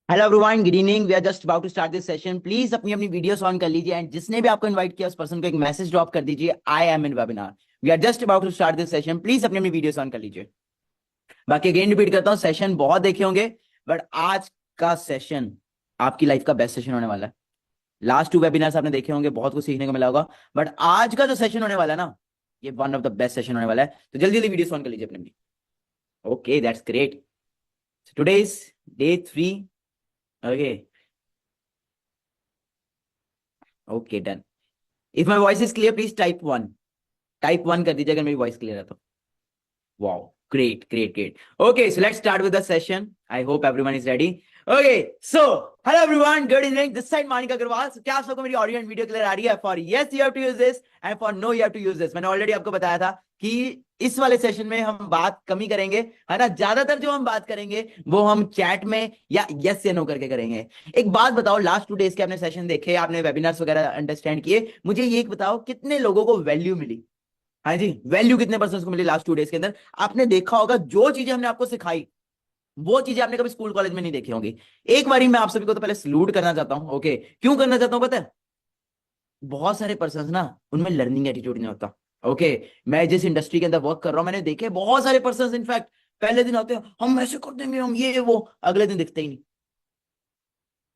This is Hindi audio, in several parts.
Hello everyone, good evening. We are just about to start this session. Please अपनी अपनी वीडियोस ऑन कर लीजिए एंड जिसने भी आपको इनवाइट किया उस पर्सन को एक मैसेज ड्रॉप कर दीजिए, I am in webinar. We are just about to start this session. Please अपनी अपनी वीडियोस ऑन कर लीजिए। बाकी अगेन रिपीट करता हूँ, सेशन बहुत देखे होंगे बट आज का सेशन आपकी लाइफ का बेस्ट सेशन होने वाला है। लास्ट टू वेबिनार्स आपने देखे होंगे, बहुत कुछ सीखने को मिला होगा, बट आज का जो सेशन होने वाला है ना, ये one of the best session होने वाला है। तो जल्दी जल्दी वीडियोस ऑन कर लीजिए अपनी अपनी। Okay, that's great. Today is day 3। Okay, okay, done. If my voice is clear please type 1। Type 1 कर दीजिए अगर मेरी वॉइस क्लियर है तो। Wow, great great great. Okay, so let's start with the session. I hope everyone is ready. Okay, so hello everyone, good evening, this side Manik Agrawal. So, क्या आप सबको मेरी ऑडियो एंड वीडियो क्लियर आ रही है? For yes you have to use this and for no you have to use this. मैंने ऑलरेडी आपको बताया था कि इस वाले सेशन में हम बात कम ही करेंगे, है ना। ज्यादातर जो हम बात करेंगे वो हम चैट में या यस या नो करके करेंगे। एक बात बताओ, लास्ट 2 डेज के आपने सेशन देखे, आपने वेबिनार्स वगैरह अंडरस्टैंड किए, मुझे ये एक बताओ कितने लोगों को वैल्यू मिली? हाँ जी, वैल्यू कितने पर्सन को मिली लास्ट 2 डेज के अंदर? आपने देखा होगा जो चीजें हमने आपको सिखाई वो चीजें आपने कभी स्कूल कॉलेज में नहीं देखी होंगी। एक बारी मैं आप सभी को तो पहले सलूट करना चाहता हूं। ओके, क्यों करना चाहता हूं पता है? बहुत सारे पर्सन ना, उनमें लर्निंग एटीट्यूड नहीं होता। ओके, मैं जिस इंडस्ट्री के अंदर वर्क कर रहा हूं मैंने देखे बहुत सारे पर्सन, इनफैक्ट पहले दिन आते हैं हम ऐसे कर देंगे, हम ये वो, अगले दिन दिखते ही नहीं।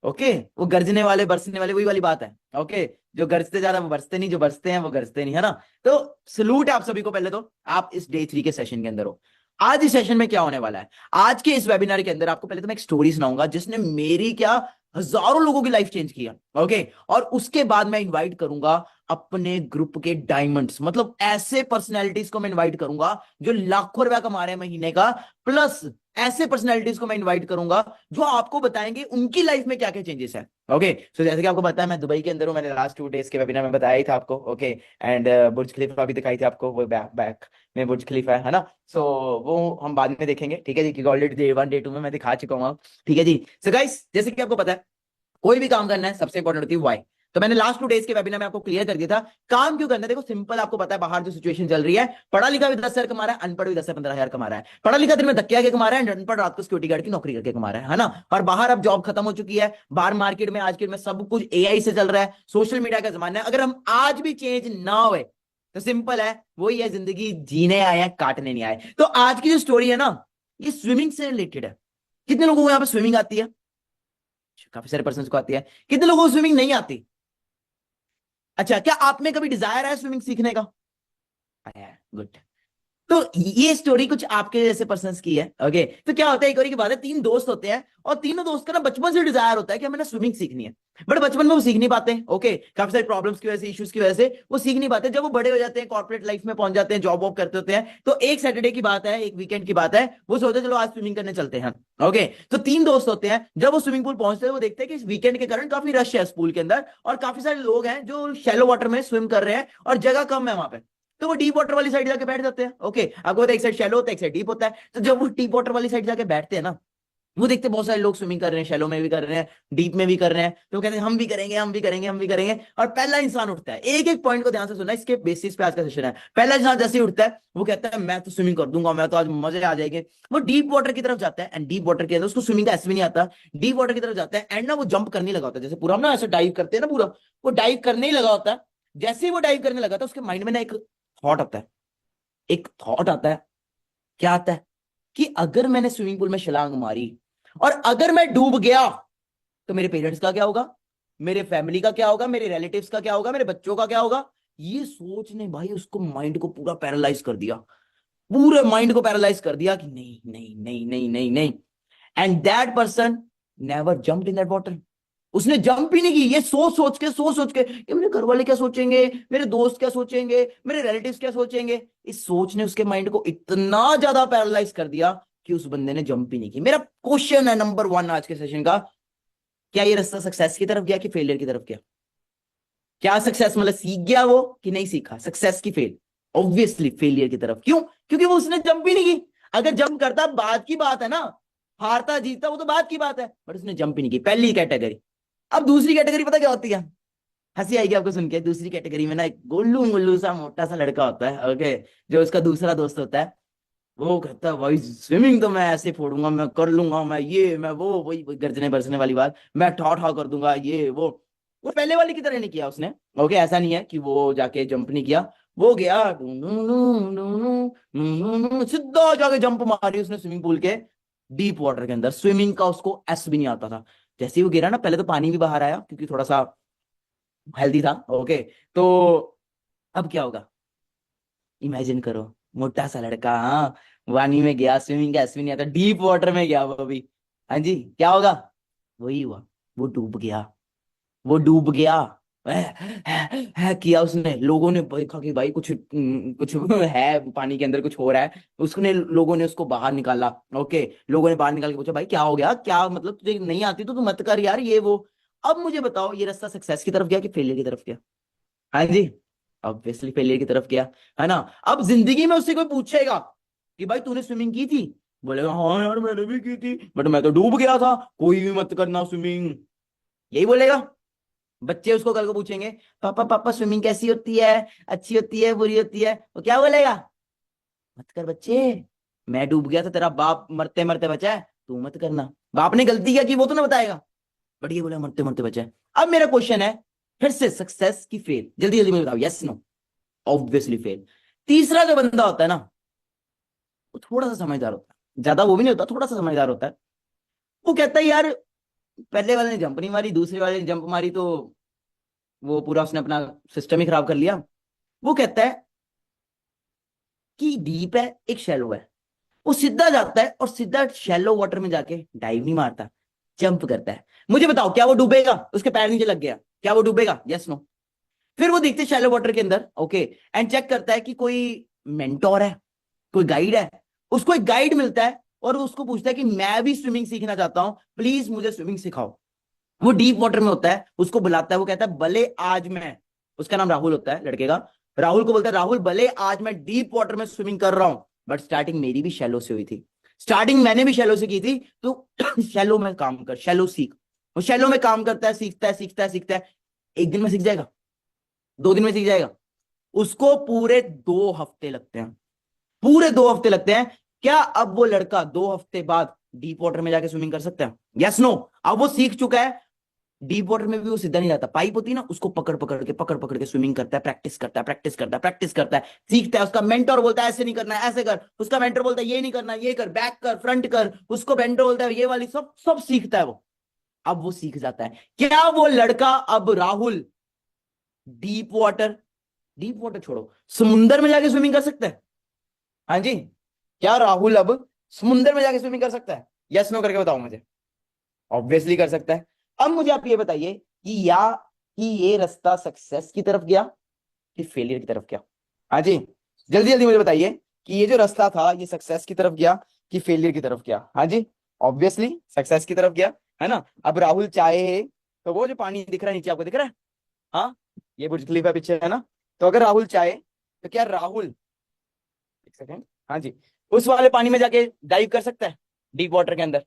ओके, वो गरजने वाले बरसने वाले वही वाली बात है। ओके, जो गरजते ज्यादा वो बरसते नहीं, जो बरसते हैं वो गरजते नहीं, है ना। तो सलूट है आप सभी को। पहले तो आप इस डे 3 के सेशन के अंदर हो। आज इस सेशन में क्या होने वाला है? आज के इस वेबिनार के अंदर आपको पहले तो मैं एक स्टोरी सुनाऊंगा जिसने मेरी क्या, हजारों लोगों की लाइफ चेंज किया। ओके, और उसके बाद मैं इनवाइट करूंगा अपने ग्रुप के डायमंड्स, मतलब ऐसे पर्सनैलिटीज को मैं इनवाइट करूंगा जो लाखों रुपया कमा रहे हैं महीने का। प्लस ऐसे पर्सनैलिटीज को मैं इनवाइट करूंगा जो आपको बताएंगे उनकी लाइफ में क्या क्या चेंजेस है। ओके, सो जैसे कि आपको पता है मैं दुबई के अंदर हूँ, मैंने लास्ट 2 डेज के वेबिनार में बताया ही था आपको। ओके, एंड बुर्ज खलीफा भी दिखाई थी आपको, वो बैक बैक में बुर्ज खलीफा है ना। सो वो हम बाद में देखेंगे, ठीक है जी, क्योंकि ऑलरेडी डे 1 डे 2 में मैं दिखा चुका हूँ। ठीक है जी। सो गाइस, जैसे कि आपको पता है कोई भी काम करना है सबसे इंपॉर्टेंट होती है वाई। तो मैंने लास्ट 2 डेज के वेबिनार में आपको क्लियर कर दिया था काम क्यों करना है। देखो सिंपल, आपको पता है बाहर जो सिचुएशन चल रही है, पढ़ा लिखा भी 10 हजार कमा रहा है, अनपढ़ भी 10 से 15 हजार कमा रहा है। पढ़ा लिखा दिन में धक्के आके कमा रहा है, अनपढ़ रात को सिक्योरिटी गार्ड की नौकरी करके कमा रहा है ना। और बाहर अब जॉब खत्म हो चुकी है, बाहर मार्केट में आज के में सब कुछ एआई से चल रहा है, सोशल मीडिया का जमाना है। अगर हम आज भी चेंज ना हुए तो सिंपल है, वही है, जिंदगी जीने आए हैं, काटने नहीं आए। तो आज की जो स्टोरी है ना, ये स्विमिंग से रिलेटेड है। कितने लोगों को यहाँ पे स्विमिंग आती है? काफी सारे पर्सन को आती है। कितने लोगों को स्विमिंग नहीं आती? अच्छा, क्या आप में कभी डिजायर है स्विमिंग सीखने का? आया, गुड। तो ये स्टोरी कुछ आपके जैसे पर्सन्स की है। ओके, तो क्या होता है, एक बार की बात है, 3 दोस्त होते हैं और तीनों दोस्त का ना बचपन से डिजायर होता है कि हमें ना स्विमिंग सीखनी है। बट बचपन में वो सीख नहीं पाते। ओके, काफी सारी प्रॉब्लम्स की वजह से, इश्यूज की वजह से वो सीख नहीं पाते। जब वो बड़े हो जाते हैं, कॉर्पोरेट लाइफ में पहुंच जाते हैं, जॉब वॉब करते होते हैं, तो एक सैटरडे की बात है, एक वीकेंड की बात है, वो सोचते हैं चलो आज स्विमिंग करने चलते हैं। ओके, तो 3 दोस्त होते हैं, जब वो स्विमिंग पूल पहुंचते हैं वो देखते हैं कि इस वीकेंड के कारण काफी रश है स्कूल के अंदर और काफी सारे लोग हैं जो शैलो वाटर में स्विम कर रहे हैं और जगह कम है वहां पे। तो वो डीप वाटर वाली साइड जाके बैठ जाते हैं। ओके, आपको पता है एक साइड शैलो होता है, एक साइड डीप होता है। तो जब वो डीप वाटर वाली साइड जाके बैठते हैं ना, वो देखते हैं बहुत सारे लोग स्विमिंग कर रहे हैं, शैलो में भी कर रहे हैं, डीप में भी कर रहे हैं। तो वो कहते हैं हम भी करेंगे, हम भी करेंगे, हम भी करेंगे। और पहला इंसान उठता है, एक एक पॉइंट को ध्यान से सुनना, इसके बेसिस पे आज का सेशन है। पहला इंसान जैसे ही उठता है वो कहता है मैं तो स्विमिंग कर दूंगा, मैं तो आज मजे आ जाएंगे। वो डीप वाटर की तरफ जाता है एंड डीप वाटर के अंदर उसको स्विमिंग का ऐसे भी नहीं आता। डीप वाटर की तरफ जाता है एंड ना वो जंप करने लगा होता है, जैसे पूरा हम ना ऐसे डाइव करते हैं ना पूरा, वो डाइव करने ही लगा होता है। जैसे ही वो डाइव करने लगा था उसके माइंड में ना एक थॉट आता है। एक थॉट आता है, क्या आता है, कि अगर मैंने स्विमिंग पूल में छलांग मारी और अगर मैं डूब गया तो मेरे पेरेंट्स का क्या होगा, मेरे फैमिली का क्या होगा, मेरे रिलेटिव्स का क्या होगा, मेरे बच्चों का क्या होगा। ये सोच ने भाई उसको माइंड को पूरा पैरालाइज कर दिया, पूरे माइंड को पैरालाइज कर दिया कि नहीं नहीं नहीं नहीं नहीं नहीं। And that person never jumped in that water. उसने जंप ही नहीं की, ये सोच सोच के कि मेरे घर वाले क्या सोचेंगे, मेरे दोस्त क्या सोचेंगे, मेरे रिलेटिव्स क्या सोचेंगे। इस सोच ने उसके माइंड को इतना ज्यादा पैरालाइज कर दिया कि उस बंदे ने जंप ही नहीं की। मेरा क्वेश्चन है नंबर 1 आज के सेशन का, क्या ये रास्ता सक्सेस की तरफ गया कि फेलियर की तरफ गया? क्या सक्सेस मतलब सीख गया वो कि नहीं सीखा? सक्सेस की फेल? ऑब्वियसली फेलियर की तरफ। क्यों? क्योंकि वो उसने जंप ही नहीं की। अगर जंप करता बात की बात है ना, हारता जीतता वो तो बात की बात है, बट उसने जंप ही नहीं की, पहली कैटेगरी। अब दूसरी कैटेगरी पता क्या होती है? हंसी आएगी आपको सुन के। दूसरी कैटेगरी में ना एक गोल्लू मुल्लू सा मोटा सा लड़का होता है। ओके, जो उसका दूसरा दोस्त होता है, वो कहता है भाई स्विमिंग तो मैं ऐसे फोड़ूंगा, मैं कर लूंगा, मैं ये मैं वो, वही गर्जने बरसने वाली बात, मैं ठा ठा कर दूंगा ये वो पहले वाली की तरह नहीं किया उसने। ओके, ऐसा नहीं है कि वो जाके जंप नहीं किया, वो गया सीधा जाके जंप मारी उसने स्विमिंग पूल के डीप वाटर के अंदर। स्विमिंग का उसको एस भी नहीं आता था। जैसे ही वो गिरा ना, पहले तो पानी भी बाहर आया क्योंकि थोड़ा सा हेल्दी था। ओके, तो अब क्या होगा, इमेजिन करो, मोटा सा लड़का, हाँ, वानी में गया, स्विमिंग का एस भी नहीं आता, डीप वाटर में गया वो भी। हाँ जी, क्या होगा, वही हुआ, वो डूब गया, वो डूब गया। है किया उसने, लोगों ने देखा कि भाई कुछ है पानी के अंदर, कुछ हो रहा है, उसने लोगों ने उसको बाहर निकाला। ओके, लोगों ने बाहर निकाल के पूछा भाई क्या हो गया, क्या मतलब तुझे नहीं आती तो तू मत कर यार ये वो। अब मुझे बताओ ये रास्ता सक्सेस की तरफ गया कि फेलियर की तरफ गया। हाँ जी, ऑब्वियसली फेलियर की तरफ गया, है ना। अब जिंदगी में उससे कोई पूछेगा कि भाई तूने स्विमिंग की थी, बोलेगा हाँ यार मैंने भी की थी, बट मैं तो डूब गया था, कोई भी मत करना स्विमिंग, यही बोलेगा। बच्चे उसको कल को पूछेंगे पापा पापा स्विमिंग कैसी होती है, अच्छी होती है बुरी होती है, वो क्या बोलेगा, मत कर बच्चे, मैं डूब गया था, तेरा बाप मरते मरते बचा है, तू मत करना। बाप ने गलती क्या की वो तो ना बताएगा, बट ये बोला मरते मरते बचा है। अब मेरा क्वेश्चन है फिर से, सक्सेस की फेल, जल्दी जल्दी मुझे बताओ, यस नो, ऑब्वियसली फेल। तीसरा जो बंदा होता है ना, वो थोड़ा सा समझदार होता है, ज्यादा वो भी नहीं होता, थोड़ा सा समझदार होता है। वो कहता है यार पहले वाले ने जंप नहीं मारी, दूसरे वाले ने जंप मारी, तो वो पूरा उसने अपना सिस्टम ही खराब कर लिया। वो कहता है कि डीप है एक शैलो है, वो सीधा जाता है और सीधा शैलो वाटर में जाके डाइव नहीं मारता, जंप करता है। मुझे बताओ क्या वो डूबेगा, उसके पैर नीचे लग गया, क्या वो डूबेगा, यस नो। फिर वो देखते शैलो वाटर के अंदर, ओके, एंड चेक करता है कि कोई मेंटोर है, कोई गाइड है। उसको एक गाइड मिलता है और वो उसको पूछता है कि मैं भी स्विमिंग सीखना चाहता हूं, प्लीज मुझे स्विमिंग सिखाओ। वो डीप वाटर में होता है, उसको बुलाता है, वो कहता है भले आज मैं, उसका नाम राहुल होता है लड़के का, राहुल को बोलता है राहुल भले आज मैं डीप वाटर में स्विमिंग कर रहा हूं, बट स्टार्टिंग मेरी भी शैलो से हुई थी, स्टार्टिंग मैंने भी शैलो से की थी, तो शैलो में काम कर, शैलो सीख। वो शैलो में काम करता है, सीखता है सीखता है सीखता है, एक दिन में सीख जाएगा, 2 दिन में सीख जाएगा, उसको पूरे 2 हफ्ते लगते हैं, पूरे 2 हफ्ते लगते हैं। क्या अब वो लड़का 2 हफ्ते बाद डीप वाटर में जाके स्विमिंग कर सकता है, यस नो। अब वो सीख चुका है, डीप वाटर में भी वो सीधा नहीं जाता, पाइप होती है ना, उसको पकड़ पकड़ के स्विमिंग करता है, प्रैक्टिस करता है प्रैक्टिस करता है प्रैक्टिस करता है, सीखता है। उसका मेंटर बोलता है ऐसे नहीं करना है ऐसे कर, उसका मेंटर बोलता है ये नहीं करना ये कर, बैक कर फ्रंट कर, उसको मेंटर बोलता है ये वाली, सब सब सीखता है वो। अब वो सीख जाता है। क्या वो लड़का अब Rahul deep water, deep water छोड़ो, समुंदर में जाके स्विमिंग कर सकता है? हाँ जी, क्या राहुल अब समुंदर में जाके स्विमिंग कर सकता है, यस नो करके बताओ मुझे। ऑब्वियसली कर सकता है। अब मुझे आप ये बताइए कि ये रास्ता सक्सेस की तरफ गया कि फेलियर की तरफ गया। हाँ जी, जल्दी जल्दी मुझे बताइए कि ये जो रास्ता था ये सक्सेस की तरफ गया कि फेलियर की तरफ गया। हाँ जी, ऑब्वियसली सक्सेस की तरफ गया, है ना। अब राहुल चाहे तो वो जो पानी दिख रहा है नीचे, आपको दिख रहा है, हाँ, ये बुर्ज खलीफा पीछे है ना, तो अगर राहुल चाहे तो क्या राहुल, एक सेकेंड, हाँ जी, उस वाले पानी में जाके डाइव कर सकता है डीप वाटर के अंदर,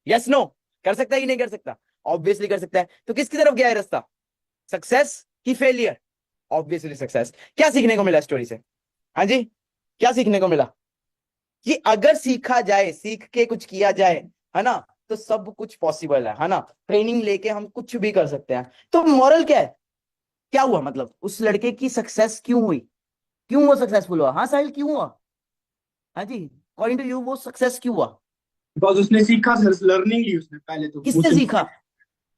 यस नो, कर सकता है कि नहीं कर सकता, ऑब्वियसली कर सकता है। तो किसकी तरफ गया है रास्ता, सक्सेस की फेलियर, ऑब्वियसली सक्सेस। क्या सीखने को मिला स्टोरी से, हाँ जी, क्या सीखने को मिला कि अगर सीखा जाए, सीख के कुछ किया जाए, है ना, तो सब कुछ पॉसिबल है ना, ट्रेनिंग लेके हम कुछ भी कर सकते हैं। तो मॉरल क्या है, क्या हुआ, मतलब उस लड़के की सक्सेस क्यों हुई, क्यों वो सक्सेसफुल हुआ, हाँ साहिल क्यों हुआ, हाँ जी, अकॉर्डिंग टू यू वो सक्सेस क्यों हुआ, बिकॉज उसने सीखा, लर्निंग ली उसने पहले तो किससे उससे। सीखा,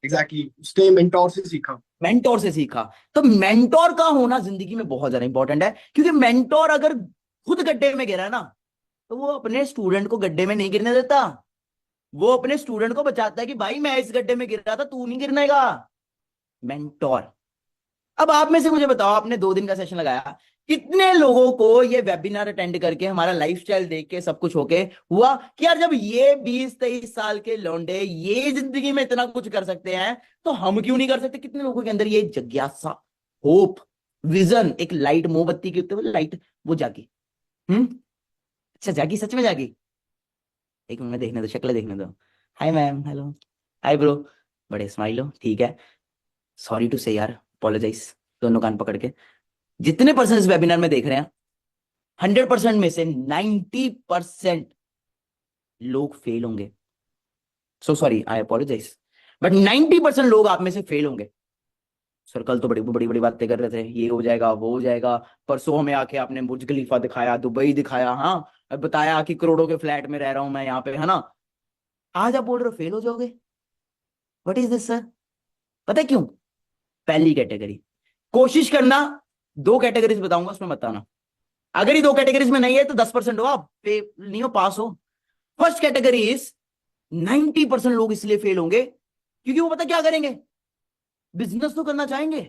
एग्जैक्टली, उसने मेंटोर से सीखा। मेंटोर से सीखा। तो मेंटोर का होना जिंदगी में बहुत ज्यादा इंपॉर्टेंट है, क्योंकि मेंटोर अगर खुद गड्ढे में गिरा ना, तो वो अपने स्टूडेंट को गड्ढे में नहीं गिरने देता, वो अपने स्टूडेंट को बचाता है कि भाई मैं इस गड्ढे में गिर रहा था तू नहीं गिरने का, मेंटोर। अब आप में से मुझे बताओ, आपने 2 दिन का सेशन लगाया, कितने लोगों को ये वेबिनार अटेंड करके, हमारा लाइफस्टाइल देख के, सब कुछ होके हुआ कि यार जब ये 20-23 साल के लौंडे ये जिंदगी में इतना कुछ कर सकते हैं तो हम क्यों नहीं कर सकते? कितने लोगों के अंदर ये जिज्ञासा, होप, विजन, एक लाइट, मोमबत्ती की होते हुए लाइट, वो जागी। अच्छा जागी, सच में जागी? एक मिनट देखने दो, शक्ल देखने दो। Hi ma'am, hello, hi bro, बड़े स्माइल हो, ठीक है, सॉरी टू से यार, अपोलोजाइज, दोनों कान पकड़ के। जितने पर्सन इस वेबिनार में देख रहे हैं, 100% में से 90% लोग फेल होंगे। So sorry, I apologise, but 90% लोग आप में से फेल होंगे। सर कल तो बड़ी बड़ी बड़ी बातें कर रहे थे, ये हो जाएगा वो हो जाएगा, परसों हमें आके आपने बुर्ज खलीफा दिखाया, दुबई दिखाया, हाँ अब बताया कि करोड़ों के फ्लैट में रह रहा हूं मैं यहाँ पे, है ना। आज आप बोल रहे हो फेल हो जाओगे। What is this sir? पता है क्यों? पहली कैटेगरी, कोशिश करना, दो कैटेगरीज बताऊंगा उसमें बताना, अगर ये दो कैटेगरीज में नहीं है तो 10% हो, आप नहीं हो, पास हो। फर्स्ट कैटेगरी इज 90% लोग इसलिए फेल होंगे क्योंकि वो पता क्या करेंगे, बिजनेस तो करना चाहेंगे,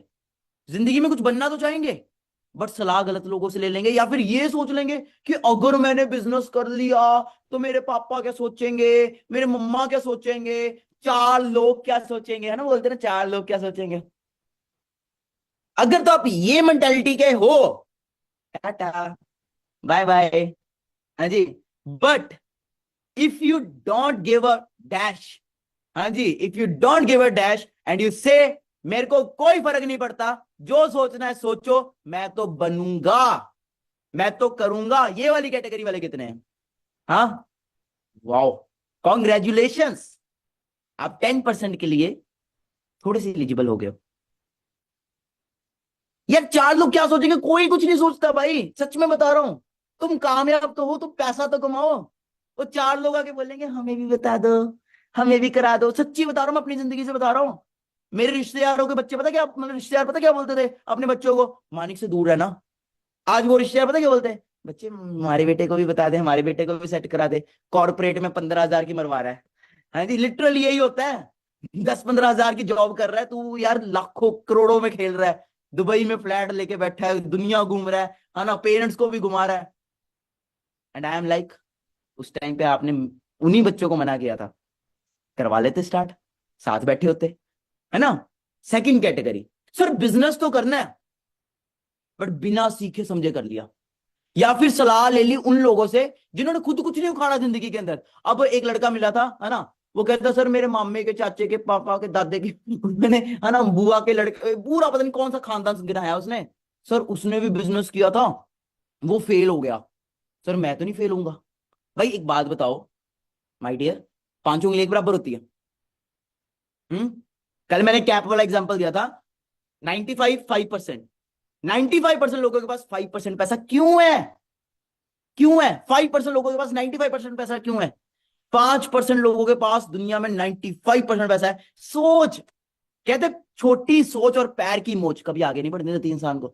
जिंदगी में कुछ बनना तो चाहेंगे, बट सलाह गलत लोगों से ले लेंगे, या फिर ये सोच लेंगे कि अगर मैंने बिजनेस कर लिया तो मेरे पापा क्या सोचेंगे, मेरे मम्मा क्या सोचेंगे, चार लोग क्या सोचेंगे, है ना, बोलते हैं ना चार लोग क्या सोचेंगे। अगर तो आप ये मेंटेलिटी के हो, टाटा बाय बाय, हाँ जी। But if you don't give a dash, हाँ जी, if you don't give a dash and you say मेरे को कोई फर्क नहीं पड़ता, जो सोचना है सोचो, मैं तो बनूंगा, मैं तो करूंगा, ये वाली कैटेगरी वाले कितने हैं? हाँ, वाओ, कॉन्ग्रेचुलेशंस, आप 10% के लिए थोड़े से एलिजिबल हो गए हो। यार चार लोग क्या सोचेंगे, कोई कुछ नहीं सोचता भाई, सच में बता रहा हूं। तुम कामयाब तो हो, तुम पैसा तो कमाओ, वो चार लोग आके बोलेंगे हमें भी बता दो, हमें भी करा दो। सच्ची बता रहा हूं, मैं अपनी जिंदगी से बता रहा हूं। मेरे रिश्तेदारों के बच्चे पता क्या, मतलब रिश्तेदार पता क्या बोलते थे अपने बच्चों को, मानिक से दूर रहना। आज वो रिश्तेदार पता क्या बोलते हैं, बच्चे हमारे बेटे को भी बता दे, हमारे बेटे को भी सेट करा दे, कॉर्पोरेट में 15,000 की मरवा रहा है। हाँ जी, लिटरली यही होता है। 10-15 हजार की जॉब कर रहा है तू यार, लाखों करोड़ों में खेल रहा है, दुबई में फ्लैट लेके बैठा है, दुनिया घूम रहा है ना, पेरेंट्स को भी घुमा रहा है। एंड आई एम लाइक, उस टाइम पे आपने उन्हीं बच्चों को मना किया था, करवा लेते स्टार्ट, साथ बैठे होते, है ना। सेकंड कैटेगरी, सर बिजनेस तो करना है बट बिना सीखे समझे कर लिया, या फिर सलाह ले ली उन लोगों से जिन्होंने खुद कुछ नहीं उखाड़ा जिंदगी के अंदर। अब एक लड़का मिला था, है ना, वो कहता सर मेरे मामे के, चाचे के, पापा के, दादे के मैंने, है ना, बुआ के लड़के, पूरा पता नहीं कौन सा खानदान गिराया उसने। सर उसने भी बिजनेस किया था, वो फेल हो गया। सर मैं तो नहीं फेल होऊंगा। भाई एक बात बताओ माय डियर, पांचों उंगली एक बराबर होती है? हम्म। कल मैंने कैप वाला एग्जांपल दिया था, 95% 95% लोगों के पास 5% पैसा क्यों है? क्यों है 5% लोगों के पास 95% पैसा क्यों है? 5% लोगों के पास दुनिया में 95% पैसा है। सोच, कहते छोटी सोच और पैर की मोच कभी आगे नहीं बढ़ने देती इंसान को,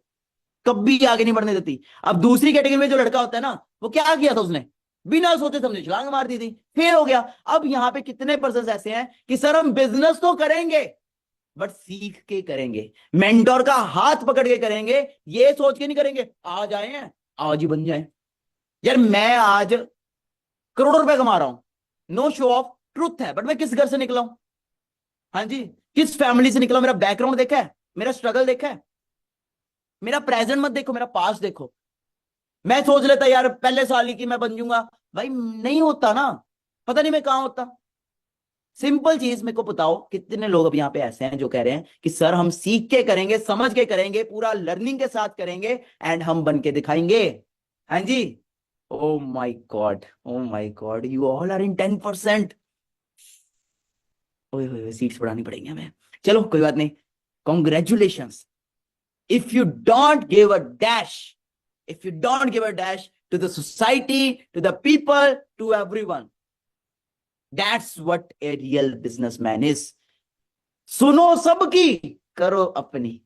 कभी आगे नहीं बढ़ने देती। अब दूसरी कैटेगरी में जो लड़का होता है ना, वो क्या किया था उसने, बिना सोचे समझे छलांग मार दी थी, फेल हो गया। अब यहाँ पे कितने परसेंट ऐसे हैं कि सर हम बिजनेस तो करेंगे बट सीख के करेंगे, मेंटोर का हाथ पकड़ के करेंगे, ये सोच के नहीं करेंगे आज आए हैं आज ही बन जाए। यार मैं आज करोड़ों रुपए कमा रहा हूं, नो शो ऑफ, ट्रुथ है, बट मैं किस घर से निकला हूं, हाँ जी, किस फैमिली से निकला हूं, मेरा बैकग्राउंड देखा है, मेरा स्ट्रगल देखा है, मेरा प्रेजेंट मत देखो, मेरा पास्ट देखो। मैं सोच लेता यार पहले साल ही की मैं बन जाऊंगा, भाई नहीं होता ना, पता नहीं मैं कहां होता। सिंपल चीज मेरे को बताओ, कितने लोग अब यहाँ पे ऐसे हैं जो कह रहे हैं कि सर हम सीख के करेंगे, समझ के करेंगे, पूरा लर्निंग के साथ करेंगे एंड हम बन के दिखाएंगे। हाँ जी, oh my God, oh my God, you all are in 10%। ओए सीट्स बढ़ानी पड़ेंगी हमें, चलो कोई बात नहीं, congratulations. If you don't give a dash, if you don't give a dash to the society, to the people, to everyone, that's what a real businessman is. सुनो सबकी, करो अपनी,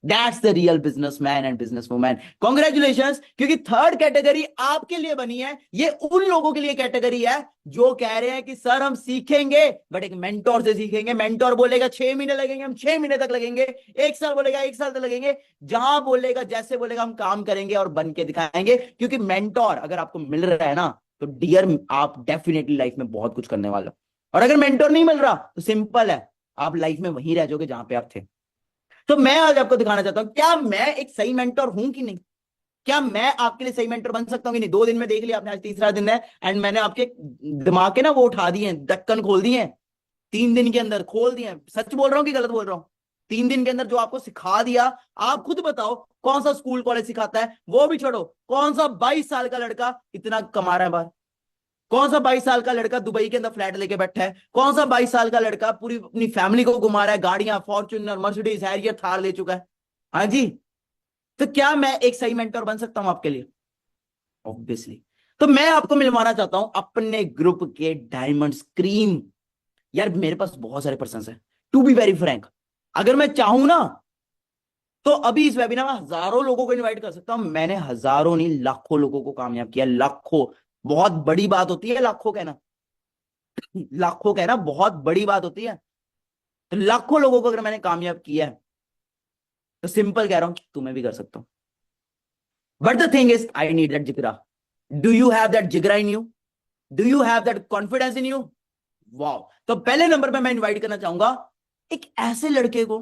that's the real businessman and business woman. Congratulation, क्योंकि थर्ड कैटेगरी आपके लिए बनी है, ये उन लोगों के लिए कैटेगरी है जो कह रहे हैं कि सर हम सीखेंगे बट एक मेंटोर से सीखेंगे। मेंटोर बोलेगा 6 महीने लगेंगे, हम 6 महीने तक लगेंगे, 1 साल बोलेगा 1 साल तक लगेंगे, जहां बोलेगा जैसे बोलेगा हम काम करेंगे और बन के दिखाएंगे। क्योंकि मेंटोर अगर आपको मिल रहा है ना, तो डियर आप डेफिनेटली लाइफ में बहुत कुछ करने वाले हो, और अगर मेंटोर नहीं मिल रहा तो सिंपल है, आप लाइफ में वहीं रह जाओगे जहां पे आप थे। तो मैं आज आपको दिखाना चाहता हूं, क्या मैं एक सही मेंटर हूं कि नहीं, क्या मैं आपके लिए सही मेंटर बन सकता हूं कि नहीं। 2 दिन में देख लिया आपने, आज तीसरा दिन है एंड मैंने आपके दिमाग के ना वो उठा दिए हैं, ढक्कन खोल दिए हैं, 3 दिन के अंदर खोल दिए हैं। सच बोल रहा हूं कि गलत बोल रहा हूं? 3 दिन के अंदर जो आपको सिखा दिया, आप खुद बताओ कौन सा स्कूल कॉलेज सिखाता है? वो भी छोड़ो, कौन सा 22 साल का लड़का इतना कमा रहा है बाहर? कौन सा 22 साल का लड़का दुबई के अंदर फ्लैट लेके बैठा है? कौन सा 22 साल का लड़का पूरी अपनी फैमिली को घुमा रहा है, गाड़ियां फॉर्च्यूनर मर्सिडीज हैरियर थार ले चुका है? हाँ जी। तो क्या मैं एक सही मेंटर बन सकता हूं आपके लिए? ऑब्वियसली। तो मैं आपको मिलवाना चाहता हूं अपने ग्रुप के डायमंड क्रीम। यार मेरे पास बहुत सारे पर्सन है, टू बी वेरी फ्रैंक। अगर मैं चाहूं ना तो अभी इस वेबिनार में हजारों लोगों को इनवाइट कर सकता हूं। मैंने हजारों नहीं लाखों लोगों को कामयाब किया, लाखों। बहुत बड़ी बात होती है लाखों कहना, लाखों कहना बहुत बड़ी बात होती है। तो लाखों लोगों को अगर मैंने कामयाब किया है तो सिंपल कह रहा हूं तुम्हें भी कर सकता हूं। But the thing is I need that जिगरा। डू यू हैव दैट जिगरा in you? Do you have that confidence in you? Wow. तो पहले नंबर पे मैं इनवाइट करना चाहूंगा एक ऐसे लड़के को,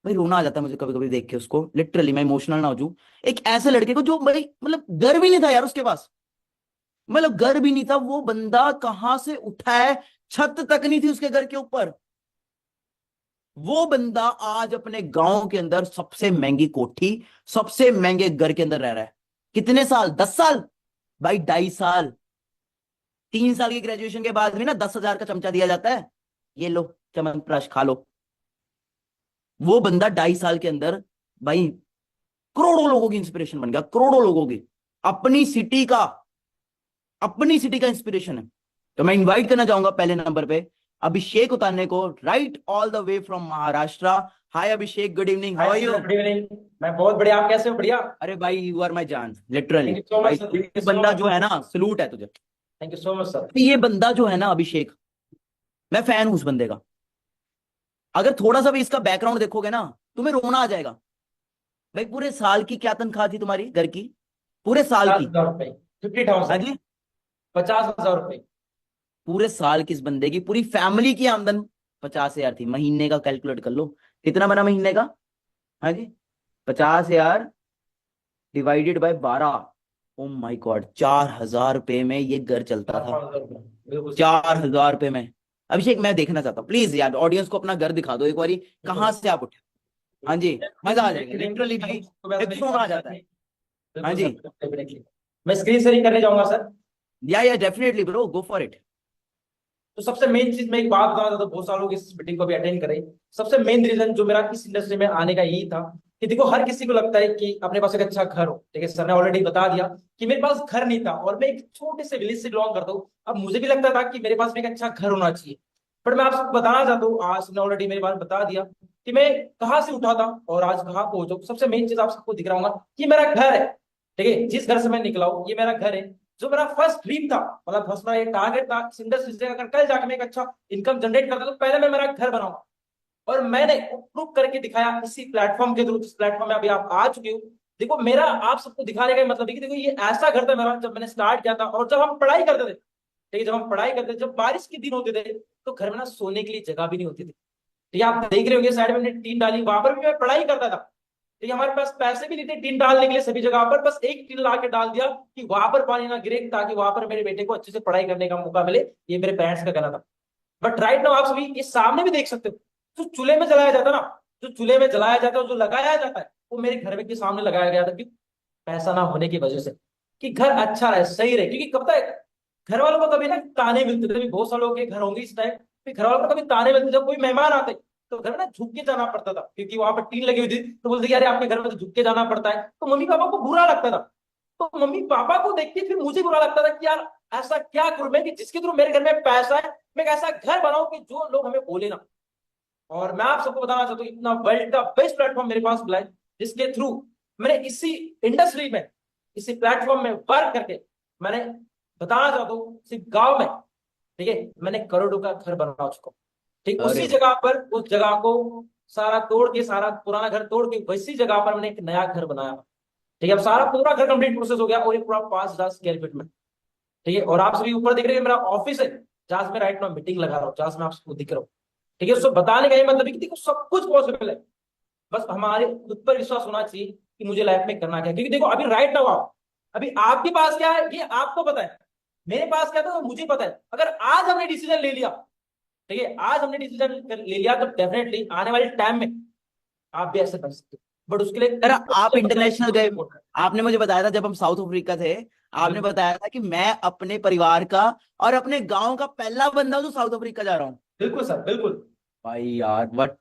भाई रोना आ जाता है मुझे कभी कभी देख के उसको, लिटरली मैं इमोशनल ना हो जाऊं। एक ऐसे लड़के को जो भाई मतलब घर भी नहीं था यार उसके पास, मतलब घर भी नहीं था। वो बंदा कहां से उठा है, छत तक नहीं थी उसके घर के ऊपर। वो बंदा आज अपने गांव के अंदर सबसे महंगी कोठी, सबसे महंगे घर के अंदर रह रहा है। कितने साल? 10 साल? भाई 2.5 साल। 3 साल की ग्रेजुएशन के बाद भी ना 10,000 का चमचा दिया जाता है, ये लो चमनप्राश खा लो। वो बंदा 2.5 साल के अंदर भाई करोड़ों लोगों की इंस्पिरेशन बन गया, करोड़ों लोगों की, अपनी सिटी का, अपनी सिटी का इंस्पिरेशन है। तो मैं इनवाइट करना चाहूंगा पहले नंबर पे अभिषेक उतारने को, right all the way from Maharashtra. Hi Abhishek, good evening, how are you? Good evening. मैं बहुत बढ़िया, आप कैसे हो? बढ़िया। अरे भाई यू आर माय जान, लिटरली। थैंक यू सो भाई मच सर, थैंक ये यू सो बंदा मच। जो है ना, सलूट है तुझे। Thank you so much sir. ये बंदा जो है ना अभिषेक, मैं फैन हूं उस बंदे का। अगर थोड़ा सा भी इसका बैकग्राउंड देखोगे ना तुम्हें रोना आ जाएगा। भाई पूरे साल की क्या तनख्वाह थी तुम्हारी घर की? पूरे साल की? 50,000 रुपए। हाँ 50,000। जी। 50,000 रुपए। पूरे साल की इस बंदे की पूरी फैमिली की आमदन 50,000 थी। महीने का कैलकुलेट कर लो कितना बना महीने का। हाँ जी। 50,000 divided by 12। O my God, 4,000 रुपए में ये घर चलता था। 4,000 रुपए बिल्कुल सर। 4,000 रुपए में। अभिषेक मैं देखना चाहता हूँ, प्लीज यार ऑडियंस को अपना घर दिखा दो एक बारी, कहाँ से आप उठे। हाँ जी, मजा आ जाएगा लिटरली भाई, एक सोना आ जाता है। हाँ बिल्कुल जी। Sir, definitely. मैं स्क्रीन शेयरिंग करने जाऊंगा sir. Yeah definitely bro, go for it. तो सबसे मेन चीज, मैं एक बात बताना चाहता हूँ, बहुत सालों की इस मीटिंग को भी अटेंड करें। सबसे मेन रीजन जो मेरा इस इंडस्ट्री में आने का यही था कि देखो, हर किसी को लगता है कि अपने पास एक अच्छा घर हो। ठीक है, सर ने ऑलरेडी बता दिया कि मेरे पास घर नहीं था और मैं एक छोटे से विलेज से बिलोंग करता हूँ। अब मुझे भी लगता था कि मेरे पास भी एक अच्छा घर होना चाहिए। बट मैं आपको बताना चाहता हूँ, आज ने ऑलरेडी मेरे बारे में बता दिया कि मैं कहाँ से उठा था और आज कहाँ पहुंचा। सबसे मेन चीज आप सबको दिख रहा होगा कि मेरा घर है। ठीक है, जिस घर से मैं निकला हूँ ये मेरा घर है। जो मेरा फर्स्ट ड्रीम था, मतलब फर्स्ट मेरा ये टारगेट था इस इंडस्ट्री से, अगर कल जाकर मैं एक अच्छा इनकम जनरेट करता तो पहले मैं मेरा घर बनाऊंगा। और मैंने प्रूव करके दिखाया इसी प्लेटफॉर्म के थ्रू, जिस प्लेटफॉर्म में अभी आप आ चुके हो। देखो, मेरा आप सबको दिखाने का मतलब है कि देखो, ये ऐसा घर था मेरा जब मैंने स्टार्ट किया था। और जब हम पढ़ाई करते थे, ठीक है, जब हम पढ़ाई करते थे, जब बारिश के दिन होते थे तो घर में ना सोने के लिए जगह भी नहीं होती थी। ठीक है, आप देख रहे होंगे साइड में मैंने टीन डाली, वहां पर भी मैं पढ़ाई करता था। ठीक है, हमारे पास पैसे भी नहीं थे टीन डालने के लिए सभी जगह पर, बस एक टीन ला के डाल दिया कि वहां पर पानी ना गिरे, ताकि वहां पर मेरे बेटे को अच्छे से पढ़ाई करने का मौका मिले। ये मेरे पेरेंट्स का कहना था। बट राइट नाउ आप सभी इस सामने भी देख सकते हो, जो चूल्हे में जलाया जाता है ना, जो चूल्हे में जलाया जाता है, जो लगाया जाता है, वो मेरे घर में के सामने लगाया गया था। क्यों? पैसा ना होने की वजह से, कि घर अच्छा रहे, सही रहे। क्योंकि कब तक घर वालों को कभी ना ताने मिलते थे, बहुत सारे लोगों के घर होंगे इस टाइम, घर वालों को कभी ताने मिलते, जब कोई मेहमान आते तो घर में ना झुक के जाना पड़ता था, क्योंकि वहां पर टीन लगी हुई थी। तो बोलते यार आपके घर में तो झुक के जाना पड़ता है, तो मम्मी पापा को बुरा लगता था। तो मम्मी पापा को देख के फिर मुझे बुरा लगता था कि यार ऐसा क्या करूं मैं कि जिसके थ्रू मेरे घर में पैसा है, मैं एक ऐसा घर बनाऊं कि जो लोग हमें बोले ना। और मैं आप सबको बताना चाहता हूँ, इतना वर्ल्ड का बेस्ट प्लेटफॉर्म मेरे पास मिला है, जिसके थ्रू मैंने इसी इंडस्ट्री में, इसी प्लेटफॉर्म में वर्क करके, मैंने बताना चाहता हूँ सिर्फ गांव में, ठीक है, मैंने करोड़ों का घर बना चुका हूँ। ठीक, अरे उसी जगह पर, उस जगह को सारा तोड़ के, सारा पुराना घर तोड़ के वैसी जगह पर मैंने एक नया घर बनाया। ठीक है, अब सारा पूरा घर कंप्लीट प्रोसेस हो गया और ये पूरा 5,000 स्क्वायर फीट में। ठीक है, और आप सभी ऊपर देख रहे हैं मेरा ऑफिस है, जहां से मैं राइट नाउ मीटिंग लगा रहा हूँ, जहां से मैं आप सबको दिख रहा हूँ। ठीक है, उसको बताने का ये मतलब है कि देखो, सब कुछ पॉसिबल है। बस हमारे खुद पर विश्वास होना चाहिए कि मुझे लाइफ में करना क्या है। क्योंकि देखो, अभी राइट नाउ आप, अभी आपके पास क्या है ये आपको पता है, मेरे पास क्या था तो मुझे पता है। अगर आज हमने डिसीजन ले लिया ठीक है, आज हमने डिसीजन ले लिया तो डेफिनेटली आने वाले टाइम में आप भी ऐसे कर सकते हो, बट उसके लिए सर आप इंटरनेशनल गए, support है। आपने मुझे बताया था जब हम साउथ अफ्रीका थे, आपने बताया था कि मैं अपने परिवार का और अपने गांव का पहला बंदा हूं जो साउथ अफ्रीका जा रहा हूँ। बिल्कुल सर, बिल्कुल। भाई यार बट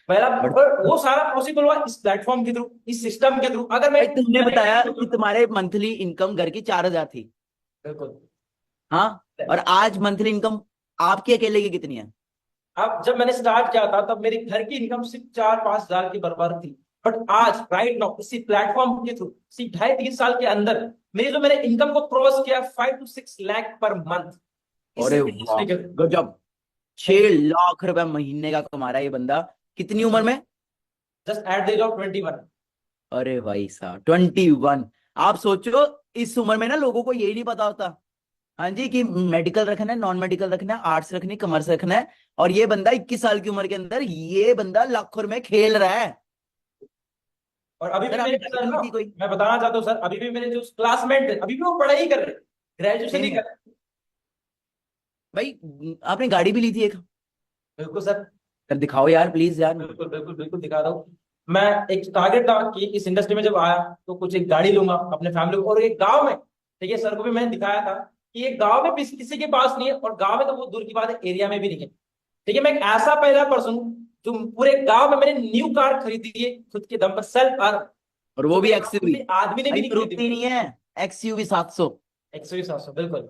पहला बट और वो सारा पॉसिबल हुआ इस प्लेटफॉर्म के थ्रू, इस सिस्टम के थ्रू। अगर मैं भाई तुमने बताया कि तुम्हारे मंथली इनकम घर की 4,000 थी। बिल्कुल। हाँ, और आज मंथली इनकम आपकी अकेले की कितनी है? अब जब मैंने स्टार्ट किया था तब मेरी घर की इनकम सिर्फ 4-5 हजार की बराबर थी, बट आज राइट नाउ इसी प्लेटफॉर्म के थ्रू सिर्फ 2.5-3 साल के अंदर मेरी जो मैंने इनकम को क्रॉस किया 5 to 6 लाख पर मंथ। अरे वाह गजब, 6 लाख रुपए महीने का कमा रहा है ये बंदा। कितनी उम्र में? Just at the age of 21। अरे भाई साहब 21। आप सोचो इस उम्र में ना लोगों को यही नहीं पता होता, हाँ जी, कि मेडिकल रखना है, नॉन मेडिकल रखना है, आर्ट्स रखनी है, कॉमर्स रखना है। और ये बंदा 21 साल की उम्र के अंदर ये बंदा लाखों में खेल रहा है। और अभी भी सर मेरे आपने सर की ना, थी कोई? मैं बताना चाहता हूँ सर, अभी भी मेरे जो क्लासमेट है अभी भी वो पढ़ाई कर रहे, ग्रेजुएशन ही नहीं कर रहे। भाई आपने गाड़ी भी ली थी एक? बिल्कुल सर, सर दिखाओ यार प्लीज यार। बिल्कुल बिल्कुल बिल्कुल दिखा रहा हूँ। मैं एक टारगेट था कि इस इंडस्ट्री में जब आया तो कुछ एक गाड़ी लूंगा अपने फैमिली को, और एक गांव में, ठीक है, सर को भी मैंने दिखाया था कि एक गांव में किसी के पास नहीं है, और गांव में तो वो दूर की बात है, एरिया में भी नहीं है। ठीक है, मैं एक ऐसा पहला पर्सन हूँ जो पूरे गांव में मैंने न्यू कार खरीदी है खुद के दम पर, सेल्फ अर्न। और वो भी एक्सयूवी, आदमी ने भी भाई नहीं मारुति खरीदी। नहीं है, एक्सयूवी 700। 100-700 बिल्कुल।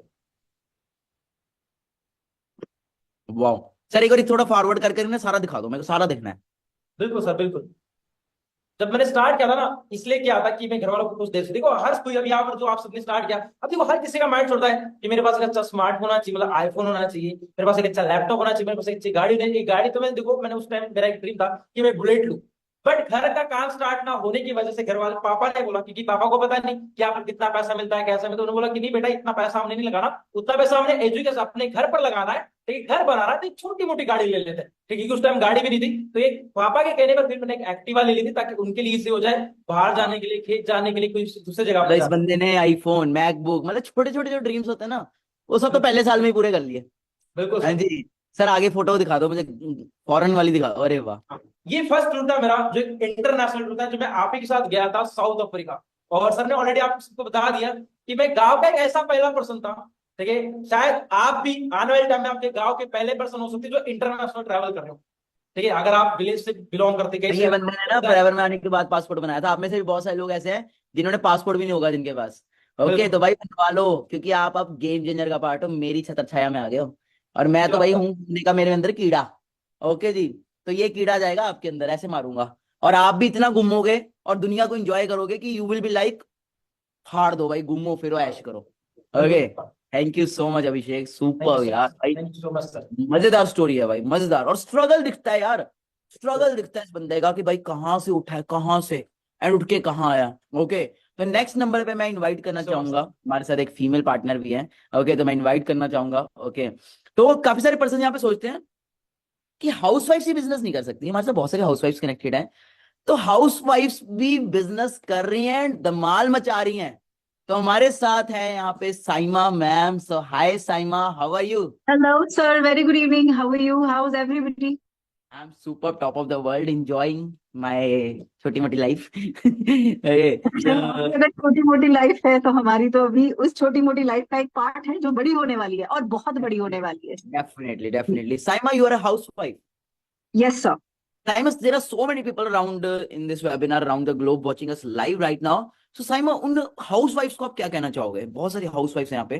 वाह। सर एक बार थोड़ा फॉरवर्ड करके ना सारा दिखा दो, मेरे को सारा देखना है। बिल्कुल सर, बिल्कुल। जब मैंने स्टार्ट किया था ना, इसलिए क्या था कि मैं घर वालों को कुछ देर से, देखो हर कोई अभी यहाँ पर जो आप सबने स्टार्ट किया, अब देखो हर किसी का माइंड होता है कि मेरे पास एक अच्छा स्मार्टफोन होना चाहिए, मतलब आईफोन होना चाहिए, मेरे पास एक अच्छा लैपटॉप होना चाहिए, मेरे पास एक अच्छी गाड़ी होनी चाहिए। गाड़ी तो मैं देखो, मैंने उस टाइम मेरा एक ड्रीम था कि मैं बुलेट लूं, बट घर का काम स्टार्ट ना होने की वजह से घर वाले, पापा ने बोला, क्योंकि पापा को पता नहीं कि यहाँ पर कितना पैसा मिलता है, कैसा मिलता है, उन्होंने बोला कि नहीं बेटा इतना पैसा हमने नहीं लगाना, उतना पैसा हमने एजुकेशन अपने घर पर लगाना है। ठीक है, घर बना रहा है तो छोटी मोटी गाड़ी ले लेते हैं, ठीक है, क्योंकि उस टाइम गाड़ी भी नहीं थी, तो एक पापा के कहने पर फिर मैंने एक एक्टिवा ले ली थी ताकि उनके लिए इजी हो जाए बाहर जाने के लिए, खेत जाने के लिए, कोई दूसरी जगह मतलब पर इस जाना। बंदे ने आईफोन, मैकबुक, मतलब छोटे छोटे जो ड्रीम्स होते हैं ना, वो सब तो पहले साल में ही पूरे कर लिए। बिल्कुल हाँ सर। जी। सर आगे फोटो दिखा दो मुझे, फॉरेन वाली दिखा दो। अरे वाह। ये फर्स्ट टूर था मेरा जो इंटरनेशनल टूर था, जो मैं आप ही के साथ गया था साउथ अफ्रीका। और सर ने ऑलरेडी आप सबको बता दिया कि मैं गांव का एक ऐसा पहला पर्सन था, ठीक है, शायद आप भी आने वाले टाइम में आपके गांव के पहले पर्सन हो सकते हैं जो इंटरनेशनल ट्रैवल कर रहे हो। ठीक है, अगर आप विलेज से बिलोंग करते कहीं ये बंदे ने ना फॉरएवर में आने के बाद पासपोर्ट बनाया था। आप में से भी बहुत सारे लोग ऐसे हैं जिन्होंने पासपोर्ट भी नहीं होगा जिनके पास। ओके बिल्कुल तो भाई बनवा लो, क्योंकि आप अब गेम चेंजर का पार्ट हो, मेरी छत्र छाया में आ गए हो। और मैं तो भाई हूँ घूमने का, मेरे अंदर कीड़ा। ओके जी। तो ये कीड़ा जाएगा आपके अंदर, ऐसे मारूंगा। और आप भी इतना घूमोगे और दुनिया को एंजॉय करोगे कि यू विल बी लाइक, फाड़ दो भाई, घूमो फिरो ऐश करो। Okay, thank you so much Abhishek, super यार भाई। Thank you so much sir. मजेदार स्टोरी है भाई, मजेदार। और स्ट्रगल दिखता है यार, स्ट्रगल दिखता है इस बंदे का कि भाई कहाँ से उठा है, कहाँ से एंड उठ के कहाँ आया। ओके, तो नेक्स्ट नंबर पे मैं इनवाइट करना चाहूंगा, हमारे साथ एक फीमेल पार्टनर भी है। ओके, तो मैं इनवाइट करना चाहूंगा। ओके, तो काफी सारे पर्सन यहाँ पे सोचते हैं कि हाउसवाइफ ही बिजनेस नहीं कर सकती। हमारे साथ बहुत सारे हाउसवाइफ्स कनेक्टेड हैं, तो हाउसवाइफ्स भी बिजनेस कर रही हैं, धमाल मचा रही हैं। तो हमारे साथ है यहाँ पे Saima ma'am. So hi Saima, how are you? Hello, sir. Very good evening. How are you? How's everybody? I am super top of the world, enjoying my छोटी मोटी लाइफ। अगर छोटी मोटी लाइफ है तो हमारी तो अभी उस छोटी मोटी लाइफ का एक पार्ट है जो बड़ी होने वाली है, और बहुत बड़ी होने वाली है। Definitely definitely. Saima, you are a housewife. Yes, sir. Saima, there are so many people around in this webinar around the globe watching us live right now. So Saima, उन हाउसवाइफ्स को आप क्या कहना चाहोगे? बहुत सारी हाउसवाइफ्स हैं यहाँ पे।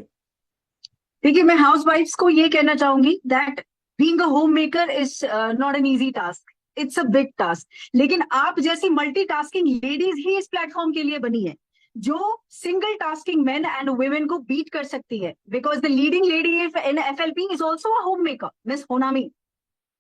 देखिए, मैं हाउस वाइफ्स को ये कहना चाहूंगी that being a home maker is not an easy task, it's a big task. लेकिन आप जैसी मल्टीटास्किंग लेडीज ही इस प्लेटफॉर्म के लिए बनी है, जो single tasking men and women को बीट कर सकती है। Because the leading lady in FLP is also a homemaker, Miss Honami.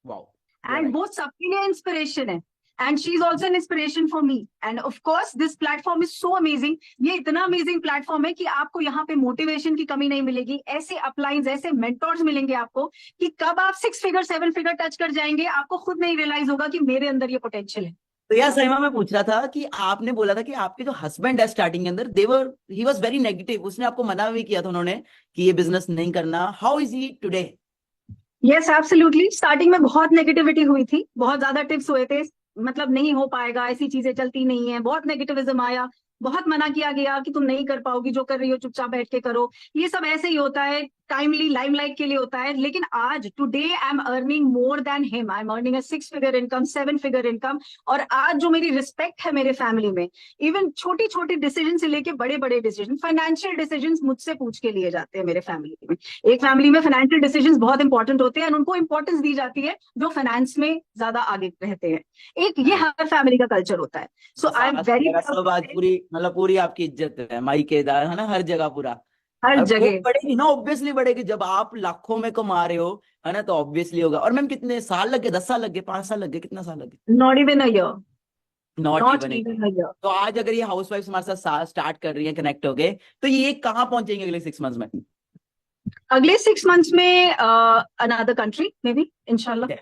Wow, and वो सबके लिए इंस्पिरेशन है, and she is also an inspiration for me. And of course this platform is so amazing. ये इतना अमेजिंग प्लेटफॉर्म है कि आपको यहाँ पे मोटिवेशन की कमी नहीं मिलेगी, ऐसे अपलाइंस, ऐसे मेंटोर्स मिलेंगे आपको कि कब आप 6 फिगर 7 फिगर टच कर जाएंगे, आपको खुद नहीं रियलाइज होगा कि मेरे अंदर ये पोटेंशियल है। तो यार साइमा, मैं पूछ रहा था कि आपने बोला था कि आपके जो हस्बैंड है स्टार्टिंग के अंदर, देवर ही वाज वेरी नेगेटिव, उसने आपको मना भी किया था उन्होंने कि ये बिजनेस नहीं करना। How is he today? Yes absolutely, starting में बहुत नेगेटिविटी हुई थी, बहुत ज्यादा टिप्स हुए थे, मतलब नहीं हो पाएगा, ऐसी चीजें चलती नहीं है, बहुत नेगेटिविज्म आया, बहुत मना किया गया कि तुम नहीं कर पाओगी, जो कर रही हो चुपचाप बैठ के करो, ये सब ऐसे ही होता है, टाइमली लाइमलाइट के लिए होता है। लेकिन आज today I am earning more than him, I am earning a 6 figure income, 7 figure income. और आज जो मेरी रिस्पेक्ट है मेरे फैमिली में, इवन छोटी छोटी डिसीजन से लेके बड़े बड़े डिसीजन, फाइनेंशियल डिसीजन मुझसे पूछ के लिए जाते हैं मेरे फैमिली में। एक फैमिली में फाइनेंशियल डिसीजंस बहुत इंपॉर्टेंट होते हैं और उनको इंपॉर्टेंस दी जाती है जो फाइनेंस में ज्यादा आगे रहते हैं। एक ये हर फैमिली का कल्चर होता है। सो आई एम सास वेरी वगैरह सब आज पूरी मतलब पूरी आपकी इज्जत है, मायकेदार है ना, हर जगह पूरा। हर अब वो जगह। बढ़ेगी ना, ऑब्वियसली बढ़ेगी, जब आप लाखों में कमा रहे हो, है ना, तो ऑब्वियसली होगा। और मैम कितने साल लगे, 10 साल लगे, 5 साल लगे, कितना साल लगे? Not even a year. Not not even. Even a year. तो आज अगर ये हाउस वाइफ हमारे साथ स्टार्ट कर रही है, कनेक्ट हो गए, तो ये कहाँ पहुंचेंगे अगले 6 मंथ्स में? अगले 6 मंथ्स में अनदर कंट्री मे बी, इंशाल्लाह।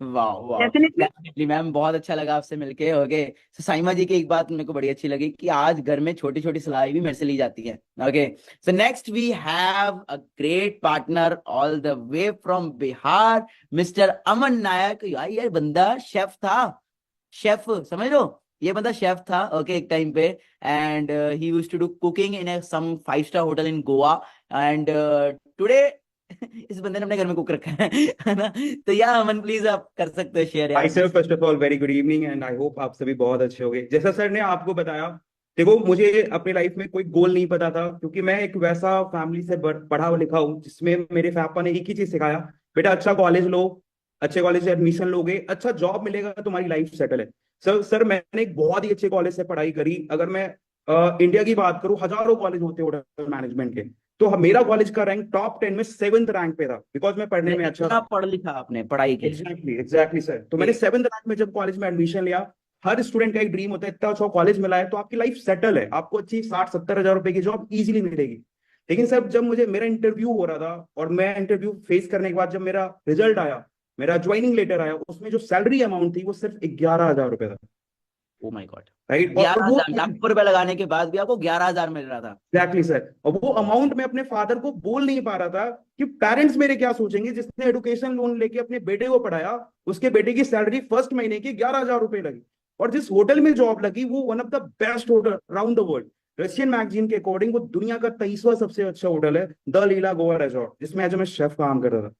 वाह वाह, डेफिनेटली। डेफिनेटली मैम, बहुत अच्छा लगा आपसे मिलके। ओके, तो साइमा जी की एक बात मेरे को बड़ी अच्छी लगी कि आज घर में छोटी छोटी सलाह भी मेरे से ली जाती है। Okay, so next we have a great partner all the way from Bihar, mister Aman Nayak. यार ये बंदा शेफ था, शेफ समझ लो, ये बंदा शेफ था। ओके, एक टाइम पे, and he used to do cooking in some 5 star hotel in Goa, and today इस बंदे ने अपने घर में कुक रखा है ना? तो या अमन प्लीज आप कर सकते हो शेयर हाय यार। Sir, first of all very good evening and I hope आप सभी बहुत अच्छे होंगे। जैसा सर ने आपको बताया, देखो मुझे अपनी लाइफ में कोई गोल नहीं पता था, क्योंकि मैं एक वैसा फैमिली से पढ़ा लिखा हूँ जिसमें मेरे पापा ने एक ही चीज सिखाया, बेटा अच्छा कॉलेज लो, अच्छे कॉलेज से एडमिशन लोगे, अच्छा जॉब मिलेगा, तुम्हारी लाइफ सेटल है। सर मैंने एक बहुत ही अच्छे कॉलेज से पढ़ाई करी। अगर मैं इंडिया की बात करूं, हजारों कॉलेज होते हैं होटल मैनेजमेंट के, तो मेरा कॉलेज का रैंक टॉप 10 में 7th रैंक पे था, बिकॉज मैं पढ़ने में अच्छा इतना था। पढ़ लिखा आपने, पढ़ाई की? Exactly sir. तो मैंने 7th रैंक में जब कॉलेज में एडमिशन लिया, हर स्टूडेंट का एक ड्रीम होता है, इतना अच्छा कॉलेज मिला है तो आपकी लाइफ सेटल है, आपको अच्छी 60-70 हजार रुपए की जॉब इजीली मिलेगी। लेकिन सर जब मुझे मेरा इंटरव्यू हो रहा था और मैं इंटरव्यू फेस करने के बाद जब मेरा रिजल्ट आया, मेरा ज्वाइनिंग लेटर आया, उसमें जो सैलरी अमाउंट थी वो सिर्फ 11,000 रुपए था। ओ माय गॉड, राइट, और वो 11,000 लाखों रुपए लगाने के बाद भी आपको 11,000 मिल रहा था? Exactly sir. और वो अमाउंट मैं अपने फादर को बोल नहीं पा रहा था कि पेरेंट्स मेरे क्या सोचेंगे, जिसने एजुकेशन लोन लेके अपने बेटे को पढ़ाया, उसके बेटे की सैलरी फर्स्ट महीने की 11,000 रुपए लगी, और जिस होटल में जॉब लगी वो one of the best hotel around the world. Russian magazine के अकॉर्डिंग वो दुनिया का 23वां सबसे अच्छा होटल है, द लीला गोवा रिजॉर्ट, जिसमें आज मैं शेफ काम कर रहा था।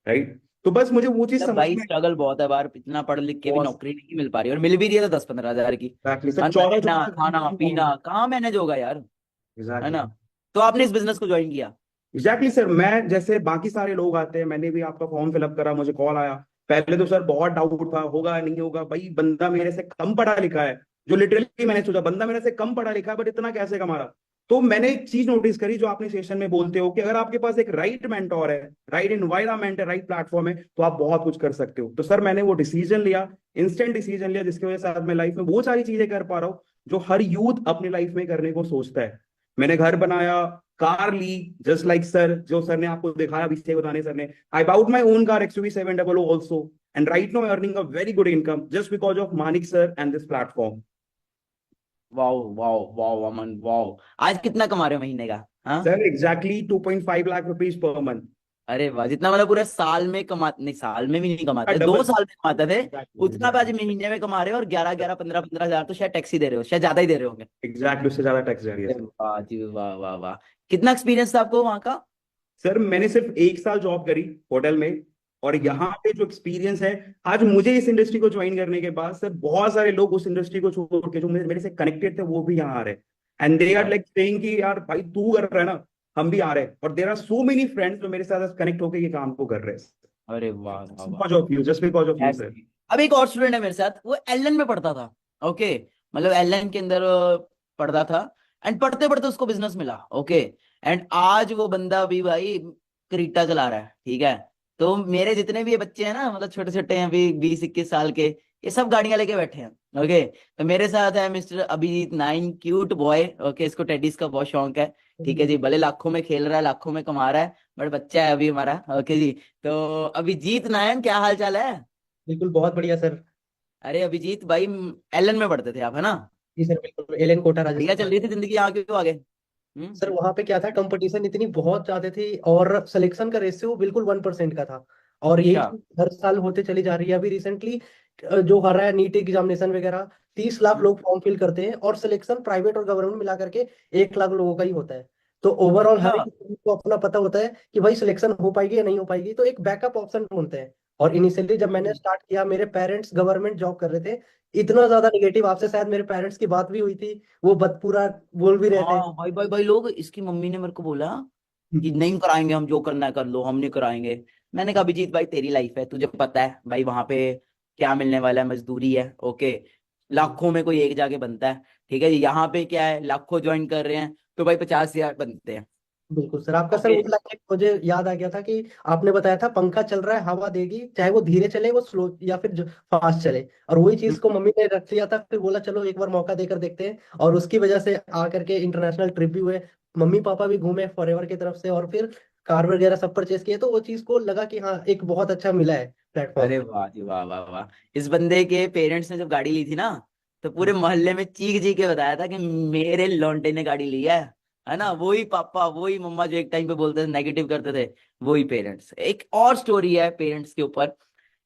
राइट, तो बस मुझे वो चीज मतलब समझ भाई में स्ट्रगल बहुत है बाहर, इतना पढ़ लिख के भी बहुत। नौकरी नहीं मिल पा रही, और मिल भी रही है तो 10-15 हजार की। एग्जैक्टली सर, रहना 14 खाना पीना कहाँ मैनेज होगा यार, है एग्जैक्टली ना? तो आपने इस बिजनेस को ज्वाइन किया? Exactly sir. मैं जैसे बाकी सारे लोग आते हैं, मैंने भी आपका फॉर्म फिलअप करा, मुझे कॉल आया। पहले तो सर बहुत डाउट था, होगा नहीं होगा, भाई बंदा मेरे से कम पढ़ा लिखा है, जो लिटरली मैंने सोचा बंदा मेरे से कम पढ़ा लिखा है बट इतना कैसे कमा रहा। तो मैंने एक चीज नोटिस करी, जो आपने सेशन में बोलते हो कि अगर आपके पास एक राइट मेंटोर है, राइट एनवायरमेंट है, राइट प्लेटफॉर्म है, तो आप बहुत कुछ कर सकते हो। तो सर मैंने वो डिसीजन लिया, इंस्टेंट डिसीजन लिया, जिसकी वजह से आज मैं लाइफ में वो सारी चीजें कर पा रहा हूँ जो हर यूथ अपनी लाइफ में करने को सोचता है। मैंने घर बनाया, कार ली, जस्ट लाइक सर, जो सर ने आपको दिखाया अभी से बताने सर ने। I bought my own car XUV700 also, and right now earning a very good income just because of Manik sir and this platform. Wow wow wow Aman wow, आज कितना कमा रहे हो महीने का? हाँ sir exactly 2.5 lakh rupees per month. अरे वाह, जितना मतलब पूरे साल में कमाते, नहीं साल में भी नहीं कमाते, डबल। 2 साल में कमाते थे उतना पे आज एग्जैक्टली महीने में कमा रहे हो। और 11-11 15-15 हजार तो शायद टैक्स ही दे रहे हो, शायद ज्यादा ही दे रहे होंगे। उससे ज्यादा टैक्स जा रही है अरे सर। वाह जी, वाह वाह वाह। कितना एक्सपीरियंस था आपको वहां का? सर मैंने सिर्फ 1 साल जॉब करी होटल में, और यहाँ पे जो एक्सपीरियंस है, आज मुझे इस इंडस्ट्री को ज्वाइन करने के बाद सर बहुत सारे लोग उस इंडस्ट्री को छोड़ के जो मेरे से कनेक्टेड थे वो भी यहाँ आ रहे हैं, and they are like saying कि यार भाई तू कर रहा है ना, हम भी आ रहे हैं। और there are so many friends जो मेरे साथ कनेक्ट होकर ये काम को कर रहे हैं। अरे वाह वाह वाह। Because of you, just because of you Yes. Sir. अब एक और स्टूडेंट है मेरे साथ, वो एलएन में पढ़ता था। ओके, मतलब एलएन के अंदर पढ़ता था, एंड पढ़ते पढ़ते उसको बिजनेस मिला। ओके, एंड आज वो बंदा भी भाई क्रीटा चला रहा है, ठीक है? तो मेरे जितने भी ये बच्चे हैं ना, मतलब छोटे छोटे हैं अभी 20-21 साल के, ये सब गाड़ियां लेके बैठे हैं। ओके, तो मेरे साथ है mister Abhijit Nain, cute boy. Okay, इसको टेडीज का बहुत शौक है, ठीक है जी, भले लाखों में खेल रहा है, लाखों में कमा रहा है, बट बच्चा है अभी हमारा। ओके जी, तो अभिजीत नायन, क्या हाल चाल है? बिल्कुल, बहुत बढ़िया सर। अरे अभिजीत भाई, एलन में पढ़ते थे आप, है ना? जी सर, बिल्कुल एलन कोटा बढ़िया चल राजस्थान। रही थी जिंदगी, यहाँ क्यों आगे? सर वहां पे क्या था, कंपटीशन इतनी बहुत ज्यादा थी और सिलेक्शन का रेशियो बिल्कुल 1% का था। और ये अच्छा। चीज़ हर साल होते चली जा रही है। अभी रिसेंटली जो हो रहा है नीट एग्जामिनेशन वगैरह, 30 लाख लोग फॉर्म फिल करते हैं और सिलेक्शन प्राइवेट और गवर्नमेंट मिला करके 1 लाख लोगों का ही होता है। तो ओवरऑल हर अच्छा। एक student को अपना पता होता है कि भाई सिलेक्शन हो पाएगी या नहीं हो पाएगी, तो एक बैकअप ऑप्शन ढूंढते हैं। और इनिशियली जब मैंने स्टार्ट किया, मेरे पेरेंट्स गवर्नमेंट जॉब कर रहे थे, इतना ज्यादा निगेटिव, आपसे शायद मेरे पेरेंट्स की बात भी हुई थी, वो पूरा बोल भी रहे थे। हाँ भाई भाई भाई, लोग, इसकी मम्मी ने मेरे को बोला कि नहीं कराएंगे, हम जो करना है कर लो, हम नहीं कराएंगे। मैंने कहा अभिजीत भाई, तेरी लाइफ है, तुझे पता है भाई वहां पे क्या मिलने वाला है, मजदूरी है। ओके, लाखों में कोई एक जाके बनता है। ठीक है जी, यहाँ पे क्या है, लाखों ज्वाइन कर रहे हैं तो भाई 50,000 बनते हैं। बिल्कुल सर, आपका सर ओके। वो लाइन मुझे याद आ गया था कि आपने बताया था पंखा चल रहा है, हवा देगी, चाहे वो धीरे चले, वो स्लो या फिर फास्ट चले। और वही चीज को मम्मी ने रख लिया था, फिर बोला चलो एक बार मौका देकर देखते हैं, और उसकी वजह से आकर के इंटरनेशनल ट्रिप भी हुए, मम्मी पापा भी घूमे फॉरएवर की तरफ से, और फिर कार वगैरह सब परचेज किए, तो वो चीज को लगा कि हाँ एक बहुत अच्छा मिला है प्लेटफॉर्म। अरे वाह जी, वाह वाह वाह। इस बंदे के पेरेंट्स ने जब गाड़ी ली थी ना, तो पूरे मोहल्ले में चीख चीख के बताया था कि मेरे लौंडे ने गाड़ी ली है ना। वही पापा, वही मम्मा जो एक टाइम पे बोलते थे, नेगेटिव करते थे, वही पेरेंट्स। एक और स्टोरी है पेरेंट्स के ऊपर,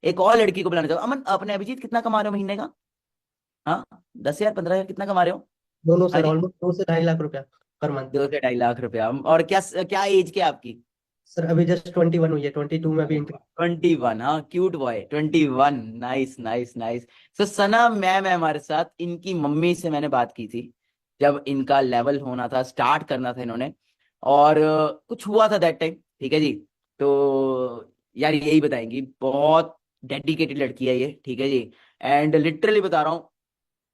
एक और लड़की को बुलाना चाहूँ। अमन, अपने अभिजीत कितना कमा रहे हो महीने का? हाँ, 10,000 15,000 कितना कमा रहे हो? दोनों हाँ सर जी, ऑलमोस्ट 2 से 2.5 लाख रुपया पर मंथ। 2 से 2.5 लाख रुपया। और क्या क्या एज क्या है आपकी? सर अभी जस्ट 21 हुई है, 22 में अरे भी। वाह, 21। हाँ, cute boy, 21। Nice nice nice. So Sana ma'am है हमारे साथ। इनकी मम्मी से मैंने बात की थी जब इनका लेवल होना था, स्टार्ट करना था इन्होंने, और कुछ हुआ था दैट टाइम। ठीक है जी। तो यार यही बताएंगी, बहुत डेडिकेटेड लड़की है ये। ठीक है जी। एंड लिटरली बता रहा हूँ,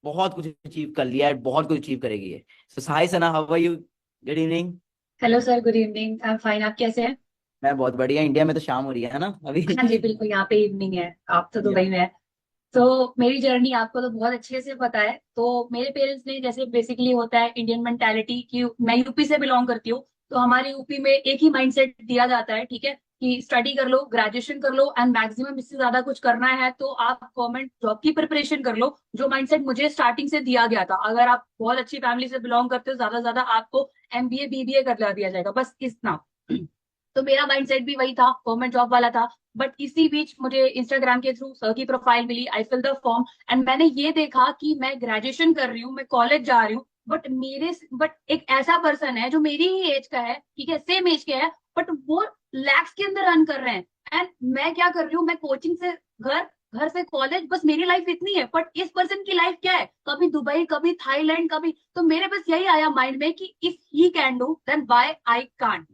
बहुत कुछ अचीव कर लिया है, बहुत कुछ अचीव करेगी ये। So hi Sana, how are you? Good evening. Hello sir, good evening. I am fine. आप कैसे हैं? मैं बहुत बढ़िया। इंडिया में तो शाम हो रही है ना अभी। हाँ जी, बिल्कुल, यहाँ पे इवनिंग है। आप तो या दुबई में है। तो मेरी जर्नी आपको तो बहुत अच्छे से पता है। तो मेरे पेरेंट्स ने, जैसे बेसिकली होता है इंडियन मेंटालिटी की, मैं यूपी से बिलोंग करती हूँ। तो हमारे यूपी में एक ही माइंडसेट दिया जाता है, ठीक है, कि स्टडी कर लो, ग्रेजुएशन कर लो, एंड मैक्सिमम इससे ज्यादा कुछ करना है तो आप गवर्नमेंट जॉब की प्रिपरेशन कर लो। जो माइंडसेट मुझे स्टार्टिंग से दिया गया था, अगर आप बहुत अच्छी फैमिली से बिलोंग करते हो, ज्यादा से ज्यादा आपको एमबीए बीबीए कर दिया जाएगा, बस इतना। तो मेरा माइंडसेट भी वही था, गवर्नमेंट जॉब वाला था। बट इसी बीच मुझे इंस्टाग्राम के थ्रू सर की प्रोफाइल मिली, I fill the form, and मैंने ये देखा कि मैं ग्रेजुएशन कर रही हूँ, मैं कॉलेज जा रही हूँ, बट एक ऐसा पर्सन है जो मेरी ही एज का है, ठीक है, सेम एज के है, बट वो लैक्स के अंदर अर्न कर रहे हैं। एंड मैं क्या कर रही हूँ, मैं कोचिंग से घर, घर से कॉलेज, बस मेरी लाइफ इतनी है। बट इस पर्सन की लाइफ क्या है, कभी दुबई, कभी थाईलैंड, कभी। तो मेरे बस यही आया माइंड में कि if he can do then why I can't.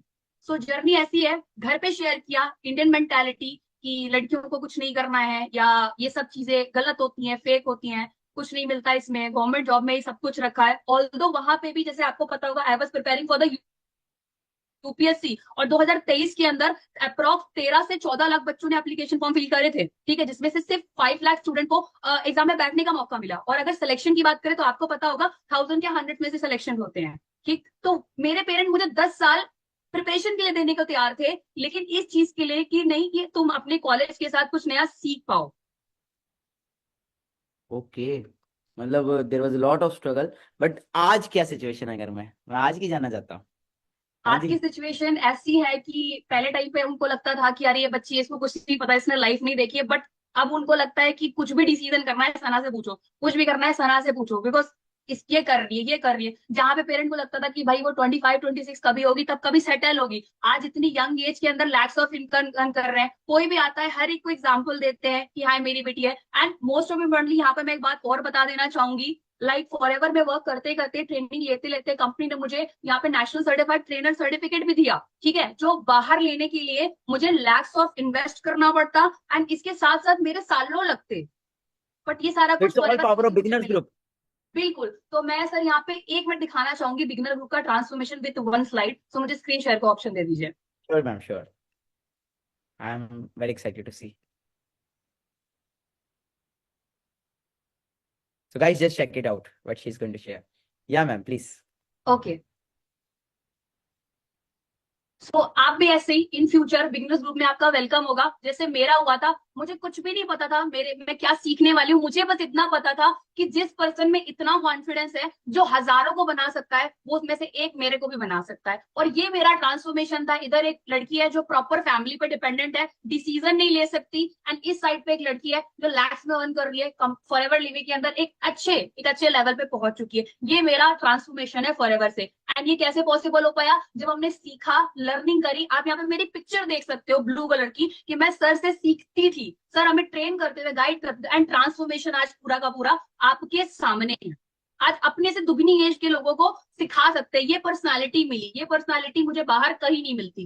So journey ऐसी है, घर पे शेयर किया इंडियन मेंटालिटी कि लड़कियों को कुछ नहीं करना है, या ये सब चीजें गलत होती हैं, फेक होती हैं, कुछ नहीं मिलता इसमें, गवर्नमेंट जॉब में ही सब कुछ रखा है। ऑल्दो वहां पे भी, जैसे आपको पता होगा, I was preparing for the UPSC, और 2023 के अंदर अप्रॉक्स 13 से 14 लाख बच्चों ने एप्लीकेशन फॉर्म फिल करे थे, ठीक है, जिसमें से सिर्फ 5 लाख स्टूडेंट को एग्जाम में बैठने का मौका मिला। और अगर सिलेक्शन की बात करें तो आपको पता होगा 1000 के 100 में से सिलेक्शन होते हैं। ठीक, तो मेरे पेरेंट मुझे 10 साल प्रिपरेशन के लिए देने को तैयार थे, लेकिन इस चीज के लिए कि नहीं, कि तुम अपने कॉलेज के साथ कुछ नया सीख पाओ। ओके, मतलब there was lot of struggle. But आज क्या सिचुएशन है घर में, मैं आज की जानना चाहता हूँ। हाँ आज जी। की सिचुएशन ऐसी है कि पहले टाइम पे उनको लगता था कि यार ये बच्ची है, इसको कुछ नहीं पता, इसने लाइफ नहीं देखी है। बट अब उनको लगता है कि कुछ भी डिसीजन करना है सना से पूछो, कुछ भी करना है सना से पूछो, बिकॉज इस ये कर रही है, ये कर रही है। जहां पे पेरेंट को लगता था कि भाई वो 25 26 कभी होगी, तब कभी सेटल होगी, आज इतनी यंग एज के अंदर लैक्स ऑफ इनकम अर्न कर रहे हैं। कोई भी आता है, हर एक को एग्जाम्पल देते हैं कि हाँ मेरी बेटी है। एंड मोस्ट ऑफ इम्पोर्टेंटली यहाँ पे मैं एक बात और बता देना चाहूंगी, लाइक फॉरएवर में वर्क करते करते, ट्रेनिंग लेते लेते, कंपनी ने मुझे यहाँ पे नेशनल सर्टिफाइड ट्रेनर सर्टिफिकेट भी दिया, ठीक है, जो बाहर लेने के लिए मुझे लैक्स ऑफ इन्वेस्ट करना पड़ता, एंड इसके साथ साथ मेरे सालों लगते। बट ये सारा कुछ it's all forever power of मुझे बिगिनर्स मिला। ग्रुप। बिल्कुल। तो मैं सर यहाँ पे 1 मिनट दिखाना चाहूंगी बिगनर ग्रुप का ट्रांसफॉर्मेशन विद 1 स्लाइड। तो मुझे स्क्रीन शेयर का ऑप्शन दे दीजिए। Sure ma'am, sure. I am very excited to see. So guys, just check it out what she is going to share. Yeah ma'am, please. Okay, so आप भी ऐसे ही इन फ्यूचर बिगनर्स ग्रुप में आपका वेलकम होगा, जैसे मेरा हुआ था। मुझे कुछ भी नहीं पता था मैं क्या सीखने वाली हूँ। मुझे बस इतना पता था कि जिस पर्सन में इतना कॉन्फिडेंस है, जो हजारों को बना सकता है, वो उसमें से एक मेरे को भी बना सकता है। और ये मेरा ट्रांसफॉर्मेशन था। इधर एक लड़की है जो प्रॉपर फैमिली पे डिपेंडेंट है, डिसीजन नहीं ले सकती, एंड इस साइड पे एक लड़की है जो लैक्स में अर्न कर रही है, फॉरएवर लिविंग के अंदर एक अच्छे लेवल पे पहुंच चुकी है। ये मेरा ट्रांसफॉर्मेशन है फॉरएवर से। एंड ये कैसे पॉसिबल हो पाया? जब हमने सीखा, लर्निंग करी। आप यहाँ पे मेरी पिक्चर देख सकते हो ब्लू कलर की, कि मैं सर से सीखती थी, सर हमें ट्रेन करते हुए, गाइड करते हुए, एंड ट्रांसफॉर्मेशन आज पूरा का पूरा आपके सामने है। आज अपने से दुगनी एज के लोगों को सिखा सकते हैं। ये पर्सनालिटी मिली, ये पर्सनालिटी मुझे बाहर कहीं नहीं मिलती,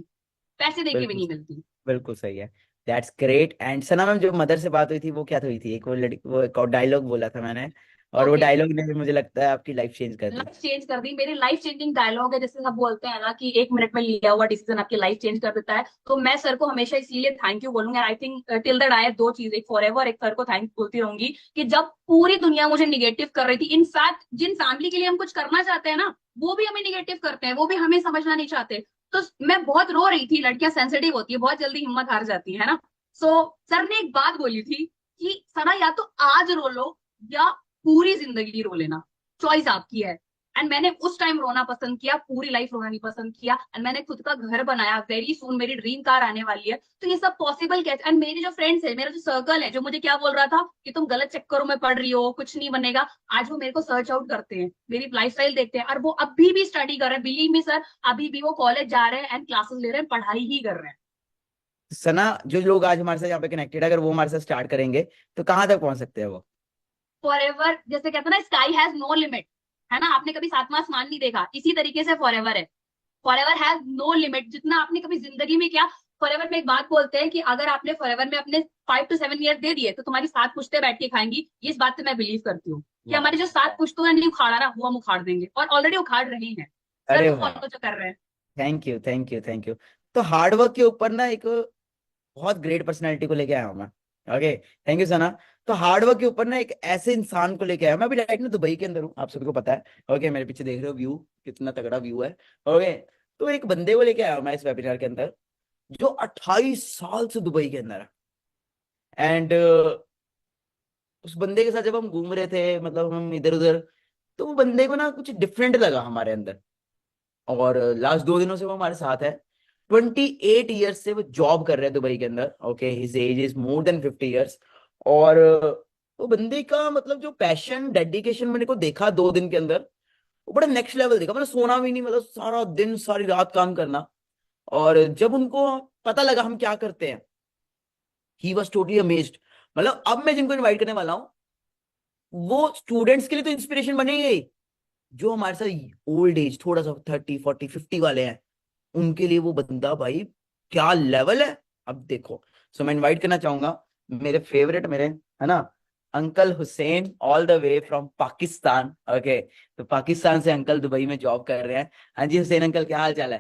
पैसे देके भी बिल्कुल नहीं मिलती। बिल्कुल सही है। That's great. And Sana ma'am, जो मदर से बात हुई थी वो क्या हुई थी? एक वो लड़की, वो एक डायलॉग बोला था मैंने, और वो ओके, डायलॉग ने भी मुझे लगता है आपकी लाइफ चेंज कर दी। लाइफ चेंज कर दी मेरी। लाइफ चेंजिंग डायलॉग है, जैसे सब बोलते हैं ना कि 1 मिनट में लिया हुआ डिसीजन आपकी लाइफ चेंज कर देता है। तो मैं सर को हमेशा इसीलिए थैंक यू बोलूंगा। I think till that I, दो चीज, एक फॉरएवर, एक सर को थैंक बोलती रहूंगी। कि जब पूरी दुनिया मुझे निगेटिव कर रही थी, इनफैक्ट जिन फैमिली के लिए हम कुछ करना चाहते हैं ना, वो भी हमें निगेटिव करते हैं, वो भी हमें समझना नहीं चाहते। तो मैं बहुत रो रही थी। लड़कियां सेंसिटिव होती है, बहुत जल्दी हिम्मत हार जाती है ना। सो सर ने एक बात बोली थी कि सना, या तो आज रो लो या पूरी जिंदगी रो लेना, चॉइस आपकी है। एंड मैंने उस टाइम रोना पसंद किया, पूरी लाइफ रोना नहीं पसंद किया। एंड मैंने खुद का घर बनाया। वेरी सून मेरी ड्रीम कार आने वाली है। तो ये सब पॉसिबल कैसे? एंड मेरे जो फ्रेंड्स है, मेरा जो सर्कल है, जो मुझे क्या बोल रहा था कि तुम गलत चक्करों में पढ़ रही हो, कुछ नहीं बनेगा, आज वो मेरे को सर्च आउट करते हैं, मेरी लाइफस्टाइल देखते हैं, और वो अभी भी स्टडी कर रहे हैं। बिलीव मी सर, अभी भी वो कॉलेज जा रहे हैं एंड क्लासेस ले रहे हैं, पढ़ाई ही कर रहे हैं। सना, जो लोग आज हमारे साथ यहाँ पे कनेक्टेड है, अगर वो हमारे साथ स्टार्ट करेंगे तो कहाँ तक पहुंच सकते हैं वो? फॉरएवर, जैसे कहते हैं ना, स्काई हैज नो लिमिट, है ना। आपने कभी सातवां आसमान नहीं देखा, इसी तरीके से फॉरएवर है। Forever has no limit. जितना आपने कभी जिंदगी में किया, फॉरएवर में एक बात बोलते हैं कि अगर आपने फॉरएवर में अपने 5 to 7 ईयर दे दिए, तो तुम्हारी 7 पुश्ते बैठ के खाएंगी। इस बात से मैं बिलीव करती हूँ कि हमारी जो 7 पुश्तों ने नहीं उखाड़ा ना, वो हम उखाड़ देंगे, और ऑलरेडी उखाड़ रहे हैं। सर अरे को वाह, फॉलो जो कर रहे हैं। Thank you thank you thank you. तो हार्डवर्क के ऊपर ना एक बहुत ग्रेट पर्सनैलिटी को लेके आया हूँ मैं। ओके, थैंक यू सना। तो हार्डवर्क के ऊपर ना एक ऐसे इंसान को लेके आया हूं। मैं अभी राइट ना दुबई के अंदर हूँ, आप सभी को पता है। ओके, मेरे पीछे देख रहे हो व्यू, कितना तगड़ा व्यू है। ओके, तो एक बंदे को लेके आया हूं मैं इस वेबिनार के अंदर, जो 28 साल से दुबई के अंदर है। एंड उस बंदे के साथ जब हम घूम रहे थे, मतलब हम इधर उधर, तो वो बंदे को ना कुछ डिफरेंट लगा हमारे अंदर। और लास्ट 2 दिनों से वो हमारे साथ है। 28 ईयर्स से वो जॉब कर रहे हैं दुबई के अंदर। Okay, his age is more than 50 years. और वो बंदे का मतलब जो पैशन, डेडिकेशन मैंने को देखा 2 दिन के अंदर, वो बड़ा नेक्स्ट लेवल देखा। मतलब सोना भी नहीं, मतलब सारा दिन सारी रात काम करना। और जब उनको पता लगा हम क्या करते हैं, ही वॉज टोटली अमेज्ड। मतलब अब मैं जिनको इन्वाइट करने वाला हूँ, वो स्टूडेंट्स के लिए तो इंस्पिरेशन बनेंगे ही, जो हमारे साथ ओल्ड एज, थोड़ा सा 30, 40, 50 वाले हैं, उनके लिए वो बंदा भाई क्या लेवल है। अब देखो, सो मैं इनवाइट करना चाहूंगा मेरे फेवरेट, मेरे, है ना, uncle Hussain, all the way from Pakistan. Okay, तो पाकिस्तान से अंकल दुबई में जॉब कर रहे हैं। हाँ जी हुसैन अंकल, क्या हाल चाल है?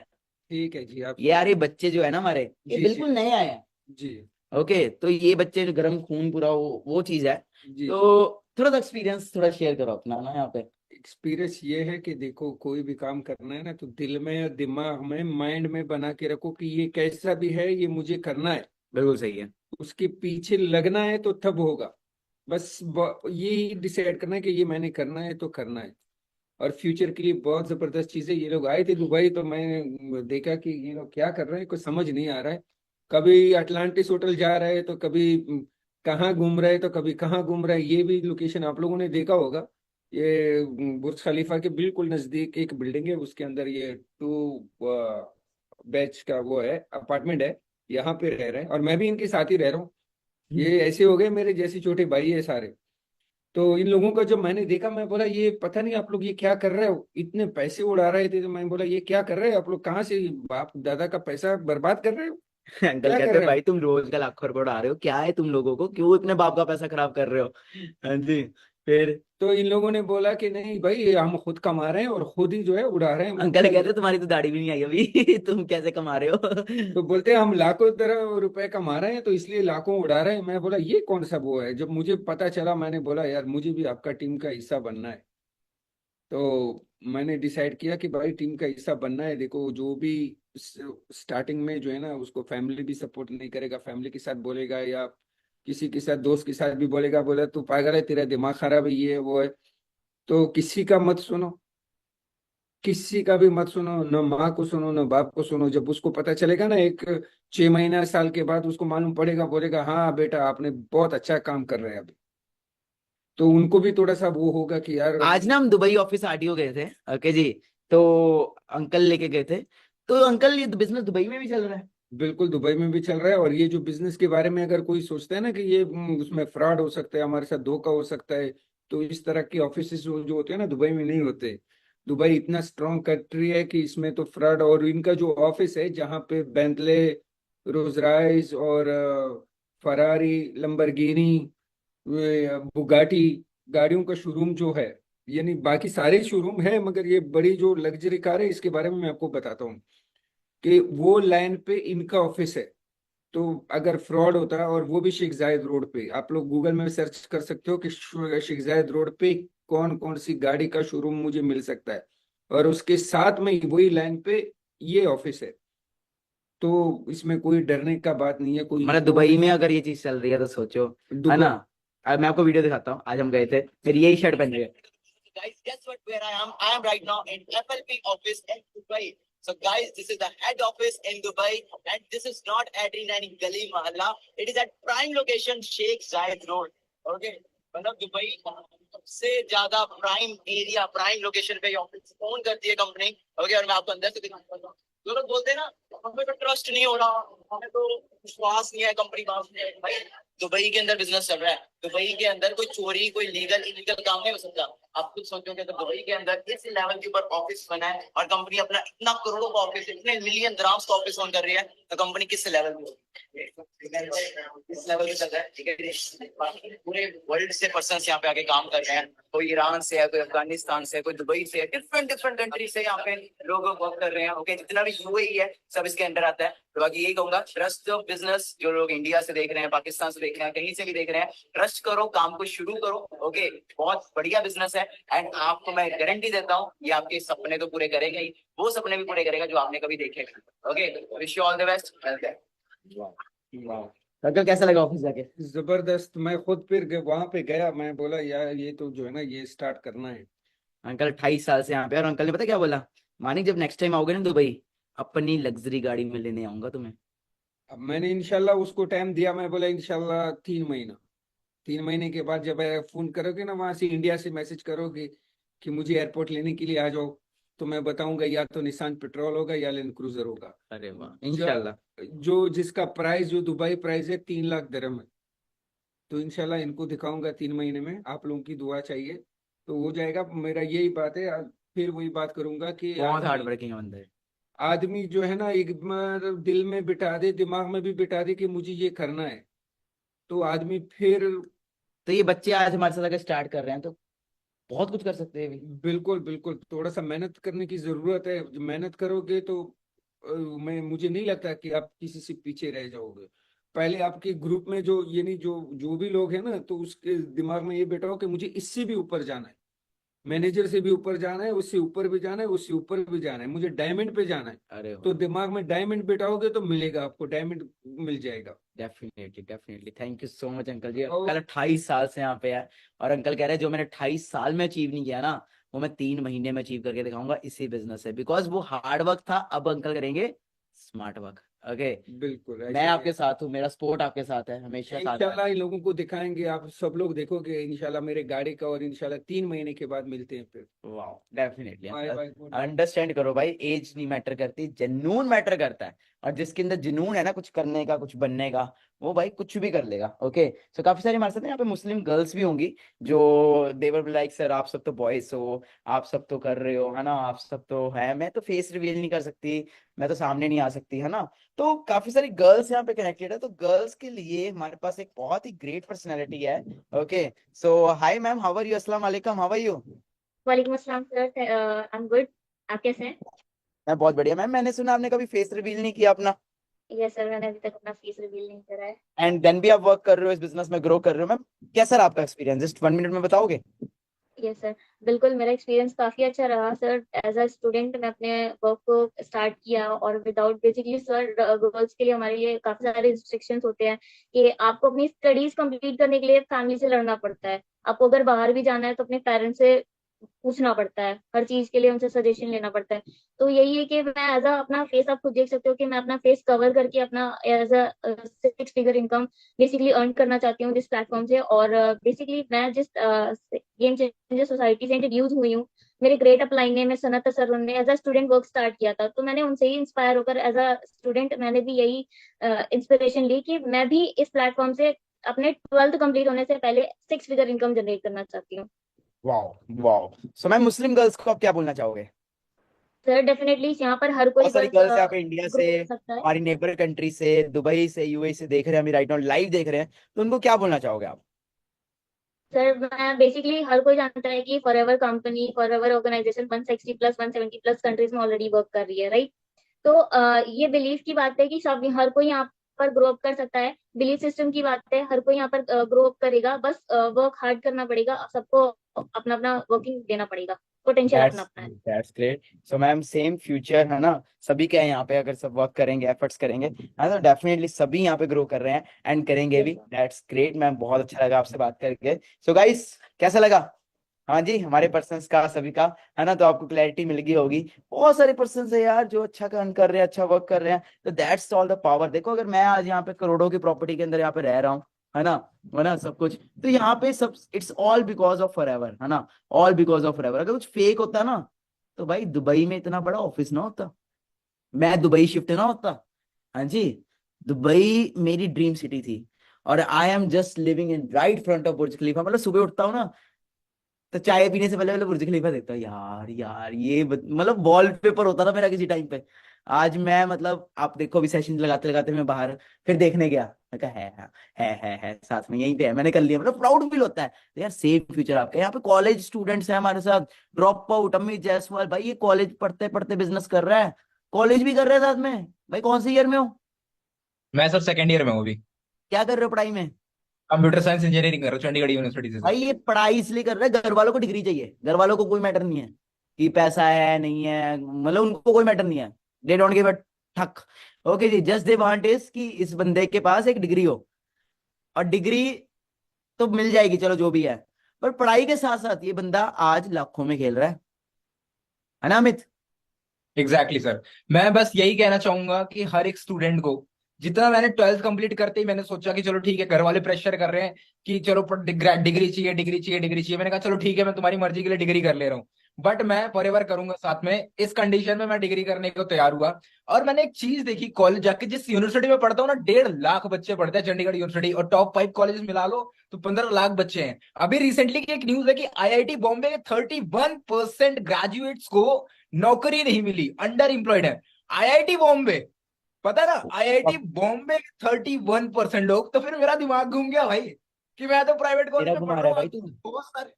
ठीक है जी। आप ये यार, ये बच्चे जो है ना हमारे, ये जी बिल्कुल नए आए हैं। जी ओके, तो ये बच्चे जो गर्म खून पूरा, वो चीज है। जी तो थोड़ा सा एक्सपीरियंस थोड़ा शेयर करो अपना ना यहाँ पे। एक्सपीरियंस ये है कि देखो, कोई भी काम करना है ना, तो दिल में या दिमाग में, माइंड में बना के रखो कि ये कैसा भी है, ये मुझे करना है। बिल्कुल सही है। उसके पीछे लगना है तो तब होगा। बस यही डिसाइड करना है कि ये मैंने करना है तो करना है। और फ्यूचर के लिए बहुत जबरदस्त चीजें। ये लोग आए थे दुबई, तो मैंने देखा कि ये लोग क्या कर रहे हैं, कुछ समझ नहीं आ रहा है। कभी अटलांटिस होटल जा रहे हैं, तो कभी कहाँ घूम रहे हैं, तो कभी कहाँ घूम रहे हैं। ये भी लोकेशन आप लोगों ने देखा होगा। ये बुर्ज खलीफा के बिल्कुल नजदीक एक बिल्डिंग है, उसके अंदर ये 2 BH का वो है, अपार्टमेंट है। यहाँ पे रह रहे हैं, और मैं भी इनके साथ ही रह रहा हूँ। ये ऐसे हो गए मेरे जैसे छोटे भाई है सारे। तो इन लोगों का जब मैंने देखा, मैं बोला ये पता नहीं आप लोग ये क्या कर रहे हो, इतने पैसे उड़ा रहे थे। तो मैं बोला ये क्या कर रहे हो आप लोग, कहाँ से बाप दादा का पैसा बर्बाद कर रहे हो, अंकल क्या कर कहते हैं रहे हो। भाई तुम रोज का लाखों रुपए उड़ा रहे हो, क्या है तुम लोगों को, क्यों इतने बाप का पैसा खराब कर रहे हो? हाँ जी, फिर तो इन लोगों ने बोला कि नहीं भाई, हम खुद कमा रहे हैं और खुद ही जो है उड़ा रहे हैं। अंकल कहते हैं तुम्हारी तो दाढ़ी भी नहीं आई अभी तुम कैसे कमा रहे तो हो? बोलते हैं हम लाखों तरह रुपए कमा रहे हैं, तो इसलिए लाखों उड़ा रहे हैं। मैं बोला ये कौन सा वो है। जब मुझे पता चला, मैंने बोला यार मुझे भी आपका टीम का हिस्सा बनना है। तो मैंने डिसाइड किया कि भाई टीम का हिस्सा बनना है। देखो जो भी स्टार्टिंग में जो है ना, उसको फैमिली भी सपोर्ट नहीं करेगा, फैमिली के साथ बोलेगा या किसी के साथ, दोस्त के साथ भी बोलेगा, बोला तू पागल है, तेरा दिमाग खराब है, ये है, वो है। तो किसी का मत सुनो, किसी का भी मत सुनो, न माँ को सुनो न बाप को सुनो। जब उसको पता चलेगा ना, एक 6 महीना साल के बाद उसको मालूम पड़ेगा, बोलेगा हाँ बेटा आपने बहुत अच्छा काम कर रहे हैं अभी, तो उनको भी थोड़ा सा वो होगा कि यार। आज ना हम दुबई ऑफिस आरटीओ गए थे, ओके जी। तो अंकल लेके गए थे, तो अंकल ये बिजनेस दुबई में भी चल रहा है। बिल्कुल दुबई में भी चल रहा है। और ये जो बिजनेस के बारे में अगर कोई सोचता है ना कि ये उसमें फ्रॉड हो सकता है, हमारे साथ धोखा हो सकता है, तो इस तरह के ऑफिस जो होते हैं ना, दुबई में नहीं होते। दुबई इतना स्ट्रांग कंट्री है कि इसमें तो फ्रॉड, और इनका जो ऑफिस है जहाँ पे बेंटले, रोल्स रॉयस और फरारी, लंबरगिनी, बुगाटी गाड़ियों का शोरूम जो है, यानी बाकी सारे शोरूम है, मगर ये बड़ी जो लग्जरी कार है इसके बारे में मैं आपको बताता हूँ कि वो लाइन पे इनका ऑफिस है। तो अगर फ्रॉड होता है, और वो भी शेख जायद रोड पे, आप लोग गूगल में सर्च कर सकते हो कि शेख जायद रोड पे कौन कौन सी गाड़ी का शोरूम मुझे मिल सकता है, और उसके साथ में वही लाइन पे ये ऑफिस है। तो इसमें कोई डरने का बात नहीं है, कोई मतलब वो दुबई भी। में अगर ये चीज चल रही है तो सोचो, है ना। दुबई। अब मैं आपको वीडियो दिखाता हूँ, आज हम गए थे, फिर यही शर्ट पहन गए। Guys, guess what? Where I am? I am right now in FLP office in Dubai. So, guys, this is the head office in Dubai, and this is not at in any gully mahalla. It is at prime location, Sheikh Zayed Road. Okay, मतलब दुबई सबसे ज्यादा प्राइम एरिया, प्राइम लोकेशन पे ऑफिस ओन करती है कंपनी। ओके, और मैं आपको अंदर से दिखाऊंगा। जो लोग बोलते हैं ना हमें तो ट्रस्ट नहीं हो रहा, हमें तो विश्वास नहीं है कंपनी पास में, भाई दुबई के अंदर बिजनेस चल रहा है। दुबई के अंदर कोई चोरी, कोई लीगल इलीगल काम नहीं हो सकता। आप खुद सोचोगे तो दुबई के अंदर इस लेवल के ऊपर ऑफिस बना है, और कंपनी अपना इतना करोड़ों का ऑफिस, इतने मिलियन द्राम्स का ऑफिस ऑन कर रही है, तो कंपनी किस लेवल पे होगी? इस लेवल पे चल रहा है, ठीक है। पूरे वर्ल्ड से पर्सन यहाँ पे आके काम कर रहे हैं, कोई ईरान से है, कोई अफगानिस्तान से है, कोई दुबई से है, डिफरेंट डिफरेंट कंट्री से यहाँ पे लोग वर्क कर रहे हैं। ओके, जितना भी यूएई है सब इसके अंडर आता है। तो बाकी यही कहूंगा, ट्रस्ट द बिजनेस। जो लोग इंडिया से देख रहे हैं, पाकिस्तान से देख रहे हैं, कहीं से भी देख रहे हैं, ट्रस्ट करो, काम को शुरू करो। ओके, बहुत बढ़िया बिजनेस है, एंड आपको मैं गारंटी देता हूँ ये आपके सपने तो पूरे करेगा ही, वो सपने भी पूरे करेगा जो आपने कभी देखे। Okay, wish you all the best. Uncle कैसा लगा ऑफिस जाके? जबरदस्त। मैं खुद फिर वहां पे गया, मैं बोला यार ये तो जो है ना, ये स्टार्ट करना है। अंकल 28 साल से यहाँ पे, और अंकल ने पता क्या बोला? मानिक जब नेक्स्ट टाइम आओगे ना दुबई, अपनी लग्जरी गाड़ी में लेने आऊंगा तुम्हें। अब मैंने इंशाल्लाह उसको टाइम दिया, मैं बोला इंशाल्लाह 3 महीना, 3 महीने के बाद जब फोन करोगे ना वहां से, इंडिया से मैसेज करोगे कि मुझे एयरपोर्ट लेने के लिए आ जाओ, तो मैं बताऊंगा या तो निसान पेट्रोल होगा या लैंड क्रूजर होगा। अरे वाह, इंशाल्लाह। जो जिसका प्राइस, जो दुबई प्राइस है 3 लाख दिरहम है। तो इंशाल्लाह इनको दिखाऊंगा 3 महीने में, आप लोगों की दुआ चाहिए तो हो जाएगा। मेरा यही बात है। फिर वही बात करूंगा कि बहुत हार्ड वर्किंग है बंदे। आदमी जो है ना, एक दिल में बिठा दे, दिमाग में भी बिठा दे कि मुझे ये करना है, तो आदमी फिर। तो ये बच्चे आज हमारे साथ अगर स्टार्ट कर रहे हैं तो बहुत कुछ कर सकते हैं भी। बिल्कुल बिल्कुल, थोड़ा सा मेहनत करने की जरूरत है। जब मेहनत करोगे तो मुझे नहीं लगता कि आप किसी से पीछे रह जाओगे। पहले आपके ग्रुप में जो, यानी जो जो भी लोग हैं ना, तो उसके दिमाग में ये बैठाओ कि मुझे इससे भी ऊपर जाना है, मैनेजर से भी ऊपर जाना है, उससे ऊपर भी जाना है, उससे ऊपर भी जाना है, मुझे डायमंड पे जाना है। अरे तो दिमाग में डायमंड बैठाओगे तो मिलेगा, आपको डायमंड मिल जाएगा। Definitely definitely, thank you so much uncle ji. और- अंकल 28 साल से यहाँ पे है, और अंकल कह रहे हैं जो मैंने 28 साल में अचीव नहीं किया ना, वो मैं 3 महीने में अचीव करके दिखाऊंगा इसी बिजनेस से, बिकॉज वो हार्ड वर्क था, अब अंकल करेंगे स्मार्ट वर्क। ओके, बिल्कुल मैं आपके साथ हूँ, मेरा सपोर्ट आपके साथ है, हमेशा साथ है। इंशाल्लाह इन लोगों को दिखाएंगे, आप सब लोग देखोगे इंशाल्लाह मेरे गाड़ी का। और इंशाल्लाह 3 महीने के बाद मिलते हैं फिर। वाह, definitely. Bye bye, good. Understand करो भाई, एज नहीं मैटर करती, जुनून मैटर करता है। और जिसके अंदर जुनून है ना कुछ करने का, कुछ बनने का, वो भाई कुछ भी कर लेगा। ओके, सो काफी सारी हमारे साथ यहाँ पे मुस्लिम गर्ल्स भी होंगी जो देवर लाइक सर आप सब तो बॉयज हो, आप सब तो कर रहे हो, है ना, आप सब तो है, मैं तो फेस रिवील नहीं कर सकती, मैं तो सामने नहीं आ सकती, है ना। तो काफी सारी गर्ल्स यहाँ पे कनेक्टेड है, तो गर्ल्स के लिए हमारे पास एक बहुत ही ग्रेट पर्सनैलिटी है। Okay, so hi ma'am, how are you? अस्सलाम वालेकुम, हाउ आर यू? वालेकुम अस्सलाम सर, आई एम गुड। आप कैसे हैं? मैं बहुत बढ़िया मैम। मैंने सुना आपने कभी फेस रिवील नहीं किया अपना, यस सर, मैंने अभी तक अपना फेस रिवील नहीं करा है। एंड देन भी आप वर्क कर रहे हो, इस बिजनेस में ग्रो कर रहे हो। मैम कैसा रहा आपका एक्सपीरियंस, जस्ट 1 मिनट में बताओगे? यस सर, बिल्कुल मेरा एक्सपीरियंस काफी अच्छा रहा सर। एज अ स्टूडेंट मैं अपने वर्क को स्टार्ट किया, और विदाउट बेसिकली सर गर्ल्स के लिए हमारे लिए काफी सारे रिस्ट्रिक्शंस होते हैं कि आपको अपनी स्टडीज कंप्लीट करने के लिए फैमिली से लड़ना पड़ता है। आपको अगर बाहर भी जाना है तो अपने पेरेंट्स से पूछना पड़ता है, हर चीज के लिए उनसे सजेशन लेना पड़ता है। तो यही है कि मैं एज अ अपना फेस, आप खुद देख सकते हो कि मैं अपना फेस कवर करके अपना as a 6 figure income basically earn करना चाहती हूँ जिस प्लेटफॉर्म से। और बेसिकली मैं जिस गेम चेंजर सोसाइटी से इंट्रोड्यूस हुई हूँ, मेरे ग्रेट अपलाइन ने, मैं सनत असर ने as a student work start किया था, तो मैंने उनसे ही इंस्पायर होकर एज अ स्टूडेंट मैंने भी यही इंस्पिरेशन ली कि मैं भी इस प्लेटफॉर्म से अपने 12th कंप्लीट होने से पहले 6 फिगर इनकम जनरेट करना चाहती हूँ। Wow wow. सो मैम, मुस्लिम गर्ल्स को आप क्या बोलना चाहोगे? सर डेफिनेटली यहाँ पर हर कोई बहुत सारी गर्ल्स गर्ल्स यहाँ पे इंडिया से, ग्रो कर सकता है। हमारी नेबर कंट्री से, दुबई से, यूएई से देख रहे हैं, अभी राइट नाउ लाइव देख रहे हैं, तो उनको क्या बोलना चाहोगे आप? सर मैं बेसिकली, हर कोई जानता है कि Forever company, Forever organisation 160 plus 170 plus countries में ऑलरेडी वर्क कर रही है, राइट? तो ये बिलीफ की बात है कि सब, हर कोई यहाँ पर ग्रो अप कर सकता है। बिलीफ सिस्टम की बात है, हर कोई यहाँ पर ग्रो अप करेगा, बस वर्क हार्ड करना पड़ेगा, सबको अपना अपना वर्किंग देना पड़ेगा, पोटेंशियल अपना दैट्स अपना है। That's great. So ma'am, same future है ना सभी के हैं यहाँ पे, अगर सब वर्क करेंगे, एफर्ट्स करेंगे, है तो डेफिनेटली सभी यहाँ पे ग्रो कर रहे हैं एंड करेंगे भी। दैट्स ग्रेट मैम, बहुत अच्छा लगा आपसे बात करके। सो गाइस, कैसा लगा? हाँ जी, हमारे पर्सन्स का सभी का, है ना, तो आपको क्लैरिटी मिल गई होगी। बहुत सारे पर्सन्स है यार जो अच्छा काम कर रहे हैं, अच्छा वर्क कर रहे हैं, तो दैट्स ऑल द पावर। देखो, अगर मैं आज यहाँ पे करोड़ों की प्रॉपर्टी के अंदर यहाँ पे रह रहा हूँ, है ना सब कुछ, तो यहाँ पे सब it's all because of forever, है ना, ऑल बिकॉज ऑफ फॉरएवर। अगर कुछ फेक होता ना, तो भाई दुबई में इतना बड़ा ऑफिस ना होता, मैं दुबई शिफ्ट ना होता। हाँ जी, दुबई मेरी ड्रीम सिटी थी, और I am just living in right front of Burj Khalifa. मतलब सुबह उठता हूँ ना, तो चाय पीने से पहले पहले बुर्ज खलीफा देखता हूँ। यार यार, ये मतलब वॉलपेपर होता था मेरा किसी टाइम पे। आज मैं, मतलब आप देखो, अभी सेशन लगाते लगाते मैं बाहर फिर देखने गया, मैं कहा है साथ में, यहीं पे है, मैंने कर लिया, मतलब प्राउड फील होता है। तो यार सेम फ्यूचर आपका। यहाँ पे कॉलेज स्टूडेंट्स हैं हमारे साथ, ड्रॉप आउट, अमित जायसवाल भाई, ये कॉलेज पढ़ते पढ़ते बिजनेस कर रहा है, कॉलेज भी कर रहा है साथ में। भाई कौन से ईयर में हो? मैं सर सेकंड ईयर में हूँ अभी। क्या कर रहे हो पढ़ाई में? कंप्यूटर साइंस इंजीनियरिंग कर रहा हूँ चंडीगढ़ यूनिवर्सिटी से भाई सर। ये पढ़ाई इसलिए कर रहा है, घर वालों को डिग्री चाहिए, घर वालों को कोई मैटर नहीं है कि पैसा है नहीं है, मतलब उनको कोई मैटर नहीं है। दे डोंट गिव अ ठक। Okay ji, just they want is कि इस बंदे के पास एक डिग्री हो, और डिग्री तो मिल जाएगी, चलो जो भी है, पर पढ़ाई के साथ साथ ये बंदा आज लाखों में खेल रहा है ना अमित? Exactly sir. मैं बस यही कहना चाहूंगा कि हर एक स्टूडेंट को, जितना मैंने 12th कंप्लीट करते ही मैंने सोचा कि चलो ठीक है, घर वाले प्रेशर कर रहे हैं कि चलो डिग्री चाहिए, डिग्री चाहिए, डिग्री चाहिए। मैंने कहा चलो ठीक है, मैं तुम्हारी मर्जी के लिए डिग्री कर ले रहा हूँ, बट मैं फॉरएवर करूंगा साथ में। इस कंडीशन में मैं डिग्री करने को तैयार हुआ। और मैंने एक चीज देखी, कॉलेज जाके जिस यूनिवर्सिटी में पढ़ता हूँ ना, 1.5 लाख बच्चे पढ़ते हैं चंडीगढ़ यूनिवर्सिटी, और टॉप 5 कॉलेज मिला लो तो 15 लाख बच्चे हैं। अभी रिसेंटली की एक न्यूज है कि आईआईटी बॉम्बे के 31% ग्रेजुएट्स को नौकरी नहीं मिली, अंडर एम्प्लॉयड है। आईआईटी बॉम्बे, पता है ना, आईआईटी बॉम्बे के 31% लोग। तो फिर मेरा दिमाग घूम गया भाई कि मैं तो प्राइवेट कॉलेज तेरा में घुमा पढ़ रहा रहा है हूँ, भाई तू। बहुत सारे।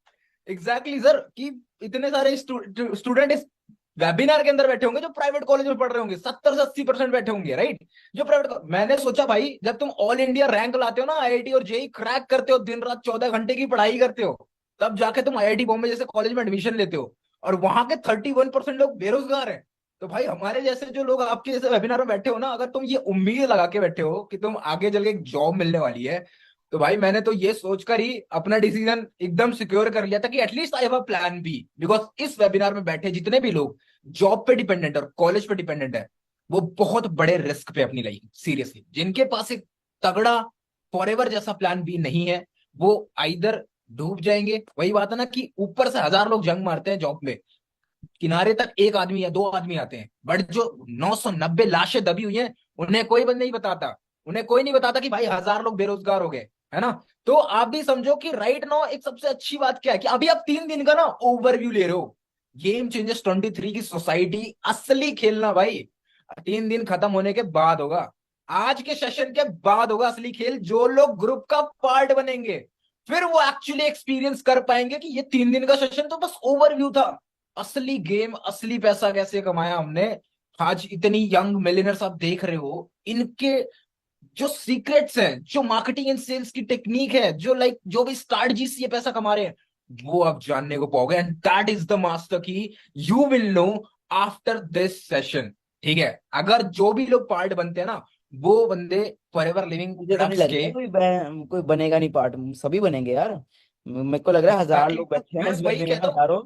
एग्जैक्टली सर, कि इतने सारे स्टूडेंट इस वेबिनार के अंदर बैठे होंगे जो प्राइवेट कॉलेज में पढ़ रहे होंगे, 70 से 80% बैठे होंगे, राइट? जो प्राइवेट, मैंने सोचा भाई जब तुम ऑल इंडिया रैंक लाते हो ना, आईआईटी और जेई क्रैक करते हो, दिन रात 14 घंटे की पढ़ाई करते हो, तब जाके तुम आईआईटी बॉम्बे जैसे कॉलेज में एडमिशन लेते हो, और वहां के 31% लोग बेरोजगार हैं। तो भाई हमारे जैसे जो लोग आपके जैसे वेबिनार में बैठे हो ना, अगर तुम ये उम्मीद लगा के बैठे हो कि तुम आगे चल के एक जॉब मिलने वाली है, तो भाई मैंने तो ये सोचकर ही अपना डिसीजन एकदम सिक्योर कर लिया था कि at least I have a plan B. Because इस वेबिनार में बैठे जितने भी लोग जॉब पे डिपेंडेंट और कॉलेज पे डिपेंडेंट है, वो बहुत बड़े रिस्क पे अपनी लाइफ, सीरियसली। जिनके पास एक तगड़ा फॉरएवर जैसा प्लान बी नहीं है, वो आइदर डूब जाएंगे। वही बात है ना कि ऊपर से 1000 लोग जंग मारते हैं जॉब में, किनारे तक 1 आदमी या 2 आदमी आते हैं, बट जो 990 लाशें दबी हुई हैं, उन्हें कोई नहीं बताता। उन्हें कोई नहीं बताता कि भाई 1000 लोग बेरोजगार हो गए, है ना? तो आप भी समझो कि राइट नाउ एक सबसे अच्छी बात क्या है कि अभी आप 3 दिन का ना ओवरव्यू ले रहे हो। गेम चेंजर्स 23 की सोसाइटी असली खेलना भाई 3 दिन खत्म होने के बाद होगा। आज के सेशन के बाद होगा असली खेल। जो लोग ग्रुप का पार्ट बनेंगे, फिर वो एक्चुअली एक्सपीरियंस कर पाएंगे कि ये 3 दिन का सेशन तो बस ओवरव्यू था। असली गेम, असली पैसा कैसे कमाया हमने। आज इतनी यंग मिलियनर्स आप देख रहे हो, इनके जो सीक्रेट्स हैं, जो मार्केटिंग एंड सेल्स की टेक्निक है, जो भी स्ट्रैटेजी से ये पैसा कमा रहे हैं, वो आप जानने को पाओगे, and that is the master key you will know after this session. ठीक है, अगर जो भी लोग पार्ट बनते हैं ना, वो बंदे फॉरएवर लिविंग मुझे तो नहीं ड्रग्स लगता के। कोई बनेगा नहीं पार्ट, सभी बनेंगे यार। मेरे को लग रहा है 1000 लोग बैठे हैं मैं इस वही बंदे में, कहता हूँ, हजारों।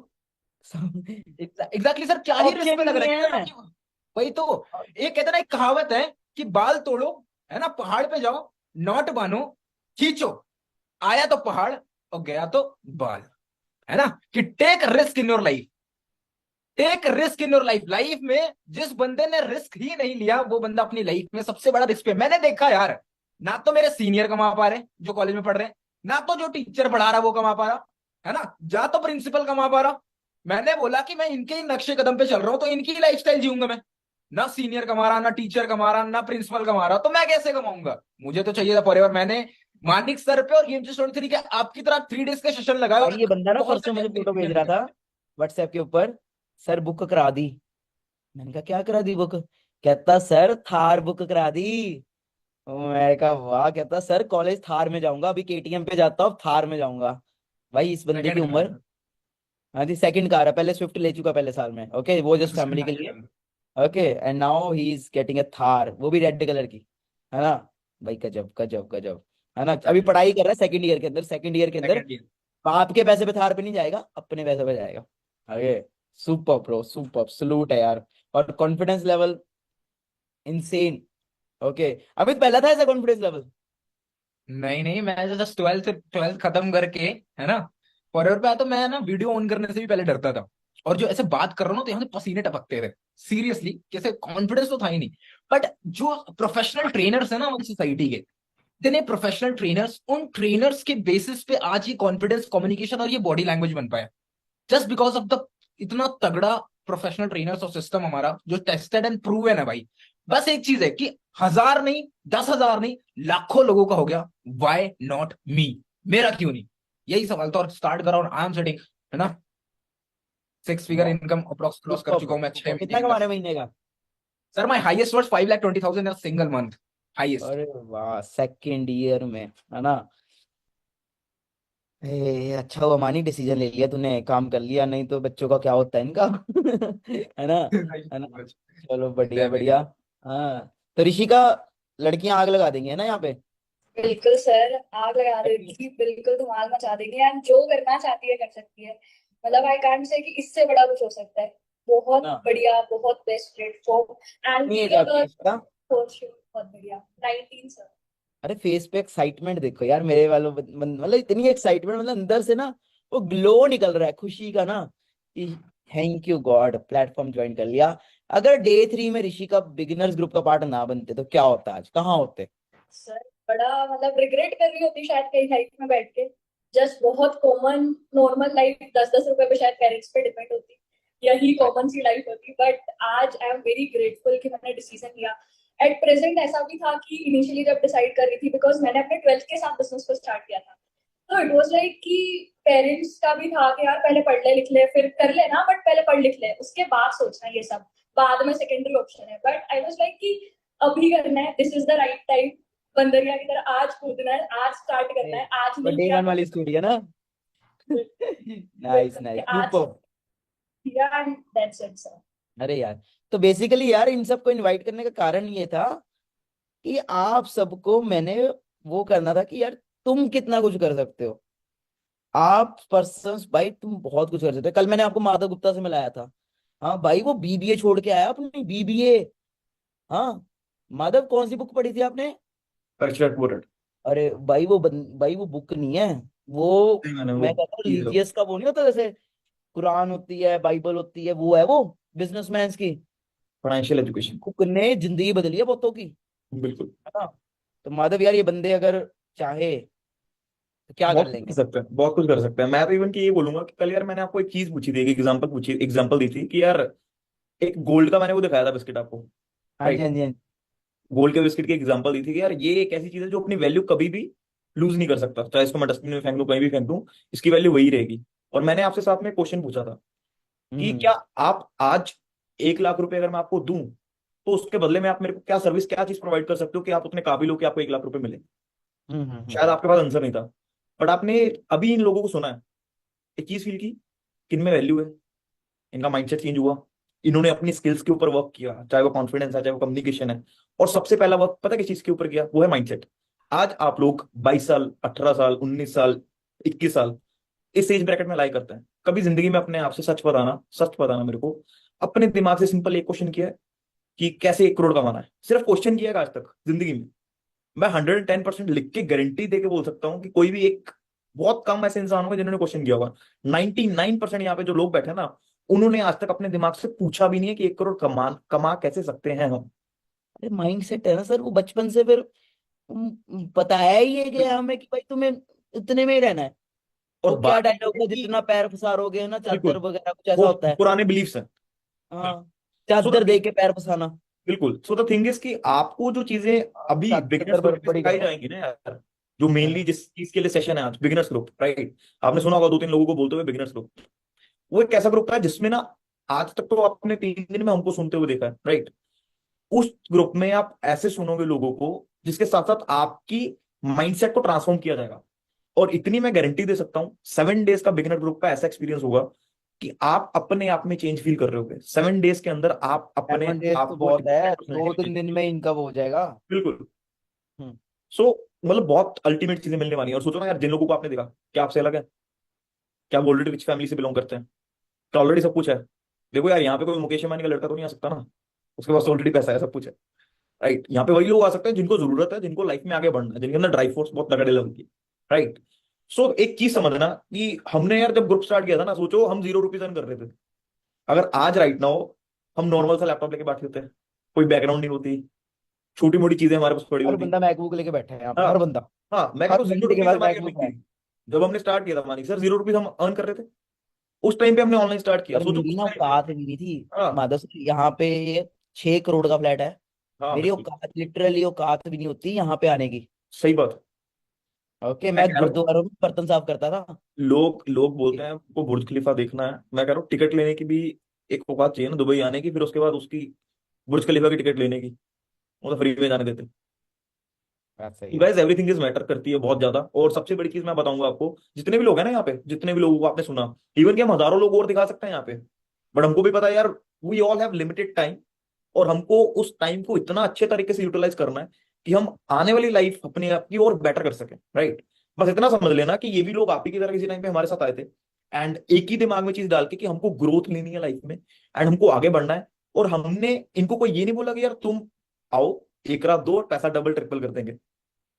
एग्जैक्टली सर, क्या ही रिस्क ऑप्शन पे लग नहीं रहा है। है। वही तो, एक कहते हैं ना, एक कहावत है कि बाल तोड़ो, है ना, पहाड़ पे जाओ, नॉट बांधो, खींचो, आया तो पहाड़ और गया तो बाल, है ना, कि take risk in your life, take risk in your life. Life में जिस बंदे ने रिस्क ही नहीं लिया, वो बंदा अपनी लाइफ में सबसे बड़ा रिस्क पे। मैंने देखा यार, ना तो मेरे सीनियर कमा पा रहे जो कॉलेज में पढ़ रहे हैं, ना तो जो टीचर पढ़ा रहा वो कमा पा रहा, है ना, जा तो प्रिंसिपल कमा पा रहा। मैंने बोला कि मैं इनके ही नक्शे कदम पे चल रहा हूं, तो इनकी लाइफ स्टाइल जीऊंगा मैं। ना सीनियर कमा रहा, ना टीचर कमा रहा, ना प्रिंसिपल कमा रहा, तो मैं कैसे कमाऊंगा? मुझे तो चाहिए था फॉरएवर। मैंने मानिक सर पे और EMG23 के आपकी तरह 3 days के सेशन लगाए, और ये बंदा ना बहुत परसों मुझे सारे फोटो भेज रहा था व्हाट्सएप के ऊपर, सर बुक करा दी। मैंने कहा क्या करा दी बुक? कहता सर थार बुक करा दी। मैं कहा वाह। कहता सर कॉलेज थार में जाऊंगा, अभी KTM पे जाता हूँ, थार में जाऊंगा। भाई इस बंदे की उम्र, हाँ जी, सेकंड कार है, पहले स्विफ्ट ले चुका पहले साल में, ओके, वो जस्ट फैमिली के लिए, okay, and now he is getting a Thar, वो भी रेड कलर की, है ना। भाई गजब गजब गजब, है ना। अभी पढ़ाई कर रहा है सेकंड ईयर के अंदर, सेकंड ईयर के अंदर बाप के पैसे पे थार पे नहीं जाएगा, अपने पैसे पे जाएगा। अरे सुपर ब्रो, सुपर, सलूट है यार। और confidence level insane. Okay, Amit पहला था ऐसा कॉन्फिडेंस लेवल? नहीं नहीं, मैं जस्ट ट्वेल्थ खत्म करके, है ना, फॉरएवर पे आया, तो मैं ना वीडियो ऑन करने से भी पहले डरता था। और जो ऐसे बात कर रहा हूँ ना, तो यहाँ से पसीने टपकते थे, सीरियसली, कैसे, कॉन्फिडेंस तो था ही नहीं। बट जो प्रोफेशनल ट्रेनर्स है ना हमारी सोसाइटी के, इतने प्रोफेशनल ट्रेनर्स, उन ट्रेनर्स के बेसिस पे आज ये कॉन्फिडेंस, कम्युनिकेशन और ये बॉडी लैंग्वेज बन पाया, जस्ट बिकॉज ऑफ द इतना तगड़ा प्रोफेशनल ट्रेनर्स और सिस्टम हमारा, जो टेस्टेड एंड प्रूवन है भाई। बस एक चीज है कि 1000 नहीं, 10,000 नहीं, लाखों लोगों का हो गया, वाई नॉट मी, मेरा क्यों नहीं? यही सवाल था, और स्टार्ट करा, और आई एम सेटिंग, है ना, 6 फिगर इनकम अप्रोक्स क्रॉस कर चुका हूं मैं 6 कितना महीने कमा के रहे अंदर। महीने का? Sir my highest was 5,20,000 in single month, highest. अरे वाह, सेकंड ईयर में, है ना। अच्छा हुआ मानी, डिसीजन ले लिया तूने, काम कर लिया, नहीं तो बच्चों का क्या होता है इनका। है ना, है ना। चलो बढ़िया बढ़िया। हाँ, तो ऋषि का लड़कियां आग लगा देंगी, है ना यहाँ पे। बिल्कुल सर, आग लगा देगी, बिल्कुल धमाल मचा देगी, एंड जो करना चाहती है कर सकती है। मतलब आई कांट से कि इससे बड़ा कुछ हो सकता है। बहुत ना बढ़िया, बहुत बेस्ट प्लेटफॉर्म, एंड नहीं है आपकी इसका। बहुत बढ़िया। 19 सर। अरे फेस पे एक्साइटमेंट देखो यार मेरे वालों, मतलब इतनी एक्साइटमेंट, मतलब अंदर से ना वो ग्लो निकल रहा है खुशी का ना। Thank you God, platform join कर लिया। अगर डे 3 में ऋषि का बिगिनर्स ग्रुप का पार्ट ना बनते तो क्या होता, आज कहाँ होते? सर बड़ा मतलब रिग्रेट कर रही होती शायद कहीं लाइफ में बैठ के। जस्ट बहुत कॉमन नॉर्मल लाइफ 10-10 रुपए पे शायद पेरेंट्स पे डिपेंड होती, यही कॉमन सी लाइफ होती। बट आज आई एम वेरी ग्रेटफुल कि मैंने डिसीजन लिया। एट प्रेजेंट ऐसा भी था कि इनिशियली जब डिसाइड कर रही थी, बिकॉज मैंने अपने 12th के साथ बिजनेस को स्टार्ट किया था, तो इट वाज लाइक कि पेरेंट्स का भी था कि यार पहले पढ़ ले लिख ले, फिर कर ले ना, बट पहले पढ़ लिख ले, उसके बाद सोचना ये सब, बाद में सेकेंडरी ऑप्शन है। बट आई वाज लाइक कि अभी करना है, this is the right time. बंदरिया की तरह आज कूदना है, आज स्टार्ट करना है, आज वो नहीं डे किया वन वाली स्टोरी है ना। नाइस नाइस, आज सुपर। किया, एंड दैट्स इट सर। अरे यार, तो बेसिकली यार इन सबको इनवाइट करने का कारण ये था कि आप सबको मैंने वो करना था कि यार तुम कितना कुछ कर सकते हो। आप पर्सन्स भाई, तुम बहुत कुछ कर सकते हो। कल मैंने आपको माधव गुप्ता से मिलाया था। हाँ भाई, वो BBA छोड़ के आया, अपनी BBA। हाँ, माधव कौन सी बुक पढ़ी थी आपने? अरे भाई वो भाई वो बुक नहीं है वो। मैं कहता हूँ रिलीजियस का वो नहीं होता, जैसे कुरान होती है, बाइबल होती है, वो है वो बिजनेसमैन की। Financial education. बुक ने जिंदगी बदली है बहुतों की, बिल्कुल। है ना। तो माधव यार, ये बंदे अगर चाहे तो क्या कर बहुत कुछ कर लेंगे। सकते हैं, बहुत कुछ कर सकते हैं। मैं तो इवन कि ये बोलूंगा कि कल यार मैंने आपको एक चीज पूछी थी, एक एग्जांपल दी थी कि यार एक गोल्ड का मैंने वो दिखाया था बिस्किट आपको, हाँ जी, हाँ राइट। जी, हाँ जी। गोल्ड के बिस्किट की एग्जांपल दी थी कि यार ये एक ऐसी चीज है जो अपनी वैल्यू कभी भी लूज नहीं कर सकता, चाहे इसको मैं डस्टबिन में फेंक दूं, कहीं भी फेंक दूं, इसकी वैल्यू वही रहेगी। और मैंने आपसे साथ में क्वेश्चन पूछा था कि हम्म क्या आप आज 1 लाख रुपए अगर मैं आपको दूं, तो उसके बदले में आप मेरे को क्या सर्विस, क्या चीज प्रोवाइड कर सकते हो कि आप उतने काबिल हो कि आपको 1 लाख रुपए मिले। हम्म शायद आपके पास आंसर नहीं था, बट आपने अभी इन लोगों को सुना है, एक चीज फील की कि इनमें वैल्यू है, इनका माइंडसेट चेंज हुआ, इन्होंने अपनी स्किल्स के ऊपर वर्क किया, चाहे वो कॉन्फिडेंस है, चाहे वो कम्युनिकेशन है। और सबसे पहला वर्क पता है किस चीज के ऊपर किया? वो है माइंडसेट। आज आप लोग 22 साल, 18 साल, 19 साल, 21 साल इस एज ब्रैकेट में लाई करते हैं। कभी जिंदगी में अपने आप से सच बताना मेरे को, अपने दिमाग से सिंपल एक क्वेश्चन किया है कि कैसे 1 करोड़ कमाना है? सिर्फ क्वेश्चन किया है आज तक जिंदगी में? मैं 110% लिख के गारंटी दे के बोल सकता हूँ कि कोई भी एक, बहुत कम ऐसे इंसान होंगे जिन्होंने क्वेश्चन किया होगा। 99% यहाँ पे जो लोग बैठे हैं ना, उन्होंने आज तक अपने दिमाग से पूछा भी नहीं है कि 1 करोड़ कमा कैसे सकते हैं हम। अरे माइंड सेट है ना सर, वो बचपन से फिर बताया ही है गया हमें कि भाई तुम्हें इतने में ही रहना है। और वो क्या बात डायलॉग था, कि जितना पैर पसारोगे ना चादर बिल्कुल वगैरह कुछ ऐसा वो होता है। पुराने बिलीफ्स हैं। हाँ, सो चादर दे के पैर पसाना। बिल्कुल। सो द थिंग इज कि आपको जो चीजें अभी बिगिनर्स ग्रुप में सिखाई जाएंगी ना यार, जो मेनली जिस चीज के लिए सेशन है आज, बिगिनर्स ग्रुप, राइट? आपने सुना होगा 2-3 लोगों को बोलते हुए बिगिनर्स ग्रुप। वो एक ऐसा ग्रुप है जिसमें ना, आज तक तो आपने 3 दिन में हमको सुनते हुए देखा है, राइट? उस ग्रुप में आप ऐसे सुनोगे लोगों को जिसके साथ साथ आपकी माइंडसेट को ट्रांसफॉर्म किया जाएगा। और इतनी मैं गारंटी दे सकता हूं, 7 डेज का बिगिनर ग्रुप का ऐसा एक्सपीरियंस होगा कि आप अपने आप में चेंज फील कर रहे होगे। 7 डेज के अंदर आप अपने 7 डेज आप तो को बहुत है, personality 2-3 दिन में इनका वो हो जाएगा। बिल्कुल। हम्म। सो मतलब बहुत अल्टीमेट चीजें मिलने वाली है। और सोचो ना यार, जिन लोगों को आपने देखा, क्या आपसे अलग है? क्या वो ऑलरेडी रिच फैमिली से बिलोंग करते हैं? क्या ऑलरेडी सब कुछ है? देखो यार, यहाँ पे कोई मुकेश अंबानी का लड़का तो नहीं आ सकता ना, उसके पास ऑलरेडी पैसा है, सब कुछ है, राइट? यहाँ पे वही लोग आ सकते हैं जिनको जरूरत है, जिनको लाइफ में आगे बढ़ना है, जिनके अंदर ड्राइव फोर्स बहुत तगड़े लेवल की, राइट? सो एक चीज समझना कि हमने यार जब ग्रुप स्टार्ट किया था ना, सोचो हम 0 रुपीज अर्न कर रहे थे। अगर आज राइट नाउ हम नॉर्मल सा लैपटॉप लेके बैठे होते हैं, कोई बैकग्राउंड नहीं होती, छोटी मोटी चीजें हमारे पास पड़ी हर होती। बंदा मैकबुक लेके बैठा है यहाँ पे, हाँ हर बंदा। हाँ, मैं हर कहता हूँ जीरो बंदे के रुपीज पास हमारी मैकबुक अर्निंग है। थी। जब हमने स्टार्ट किया था मानिक सर, 0 रुपीज हम अर्न कर रहे थे। उस टाइम पे हमने ऑनलाइन स्टार्ट किया, पर सोचो मेरी उस ना टाइम पे। औकात भी नहीं थी हाँ माधव सर, यहाँ पे ये 6 करोड़ का फ्लैट है। हाँ मेरी बिल्कुल, औकात, लिटरली औकात भी नहीं होती यहाँ पे आने की। सही बात है। ओके, मैं मैं कह रहा हूँ, गुरुद्वारों में बर्तन साफ करता था। लोग लोग बोलते हैं हमको बुर्ज खलीफा देखना है। मैं कह रहा हूँ टिकट लेने की भी एक औकात चाहिए ना, दुबई आने की, फिर उसके बाद उसकी बुर्ज खलीफा की टिकट लेने की, वो तो फ्री में जाने देते। बात सही है। गाइस एवरीथिंग इज मैटर करती है बहुत ज्यादा। और सबसे बड़ी चीज मैं बताऊंगा आपको, जितने भी लोग हैं ना यहाँ पे, जितने भी लोगों को आपने सुना, इवन कि हम हजारों लोग और दिखा सकते हैं यहाँ पे, बट हमको भी पता है यार, we all have limited time. और हमको उस टाइम को इतना अच्छे तरीके से यूटिलाइज करना है कि हम आने वाली लाइफ अपने आप की और बेटर कर सकें, राइट? बस इतना समझ लेना कि ये भी लोग आप ही की तरह किसी टाइम पे हमारे साथ आए थे, एंड एक ही दिमाग में चीज डाल के कि हमको ग्रोथ लेनी है लाइफ में, एंड हमको आगे बढ़ना है। और हमने इनको कोई ये नहीं बोला कि यार तुम आओ, एक रात दो और पैसा डबल ट्रिपल कर देंगे,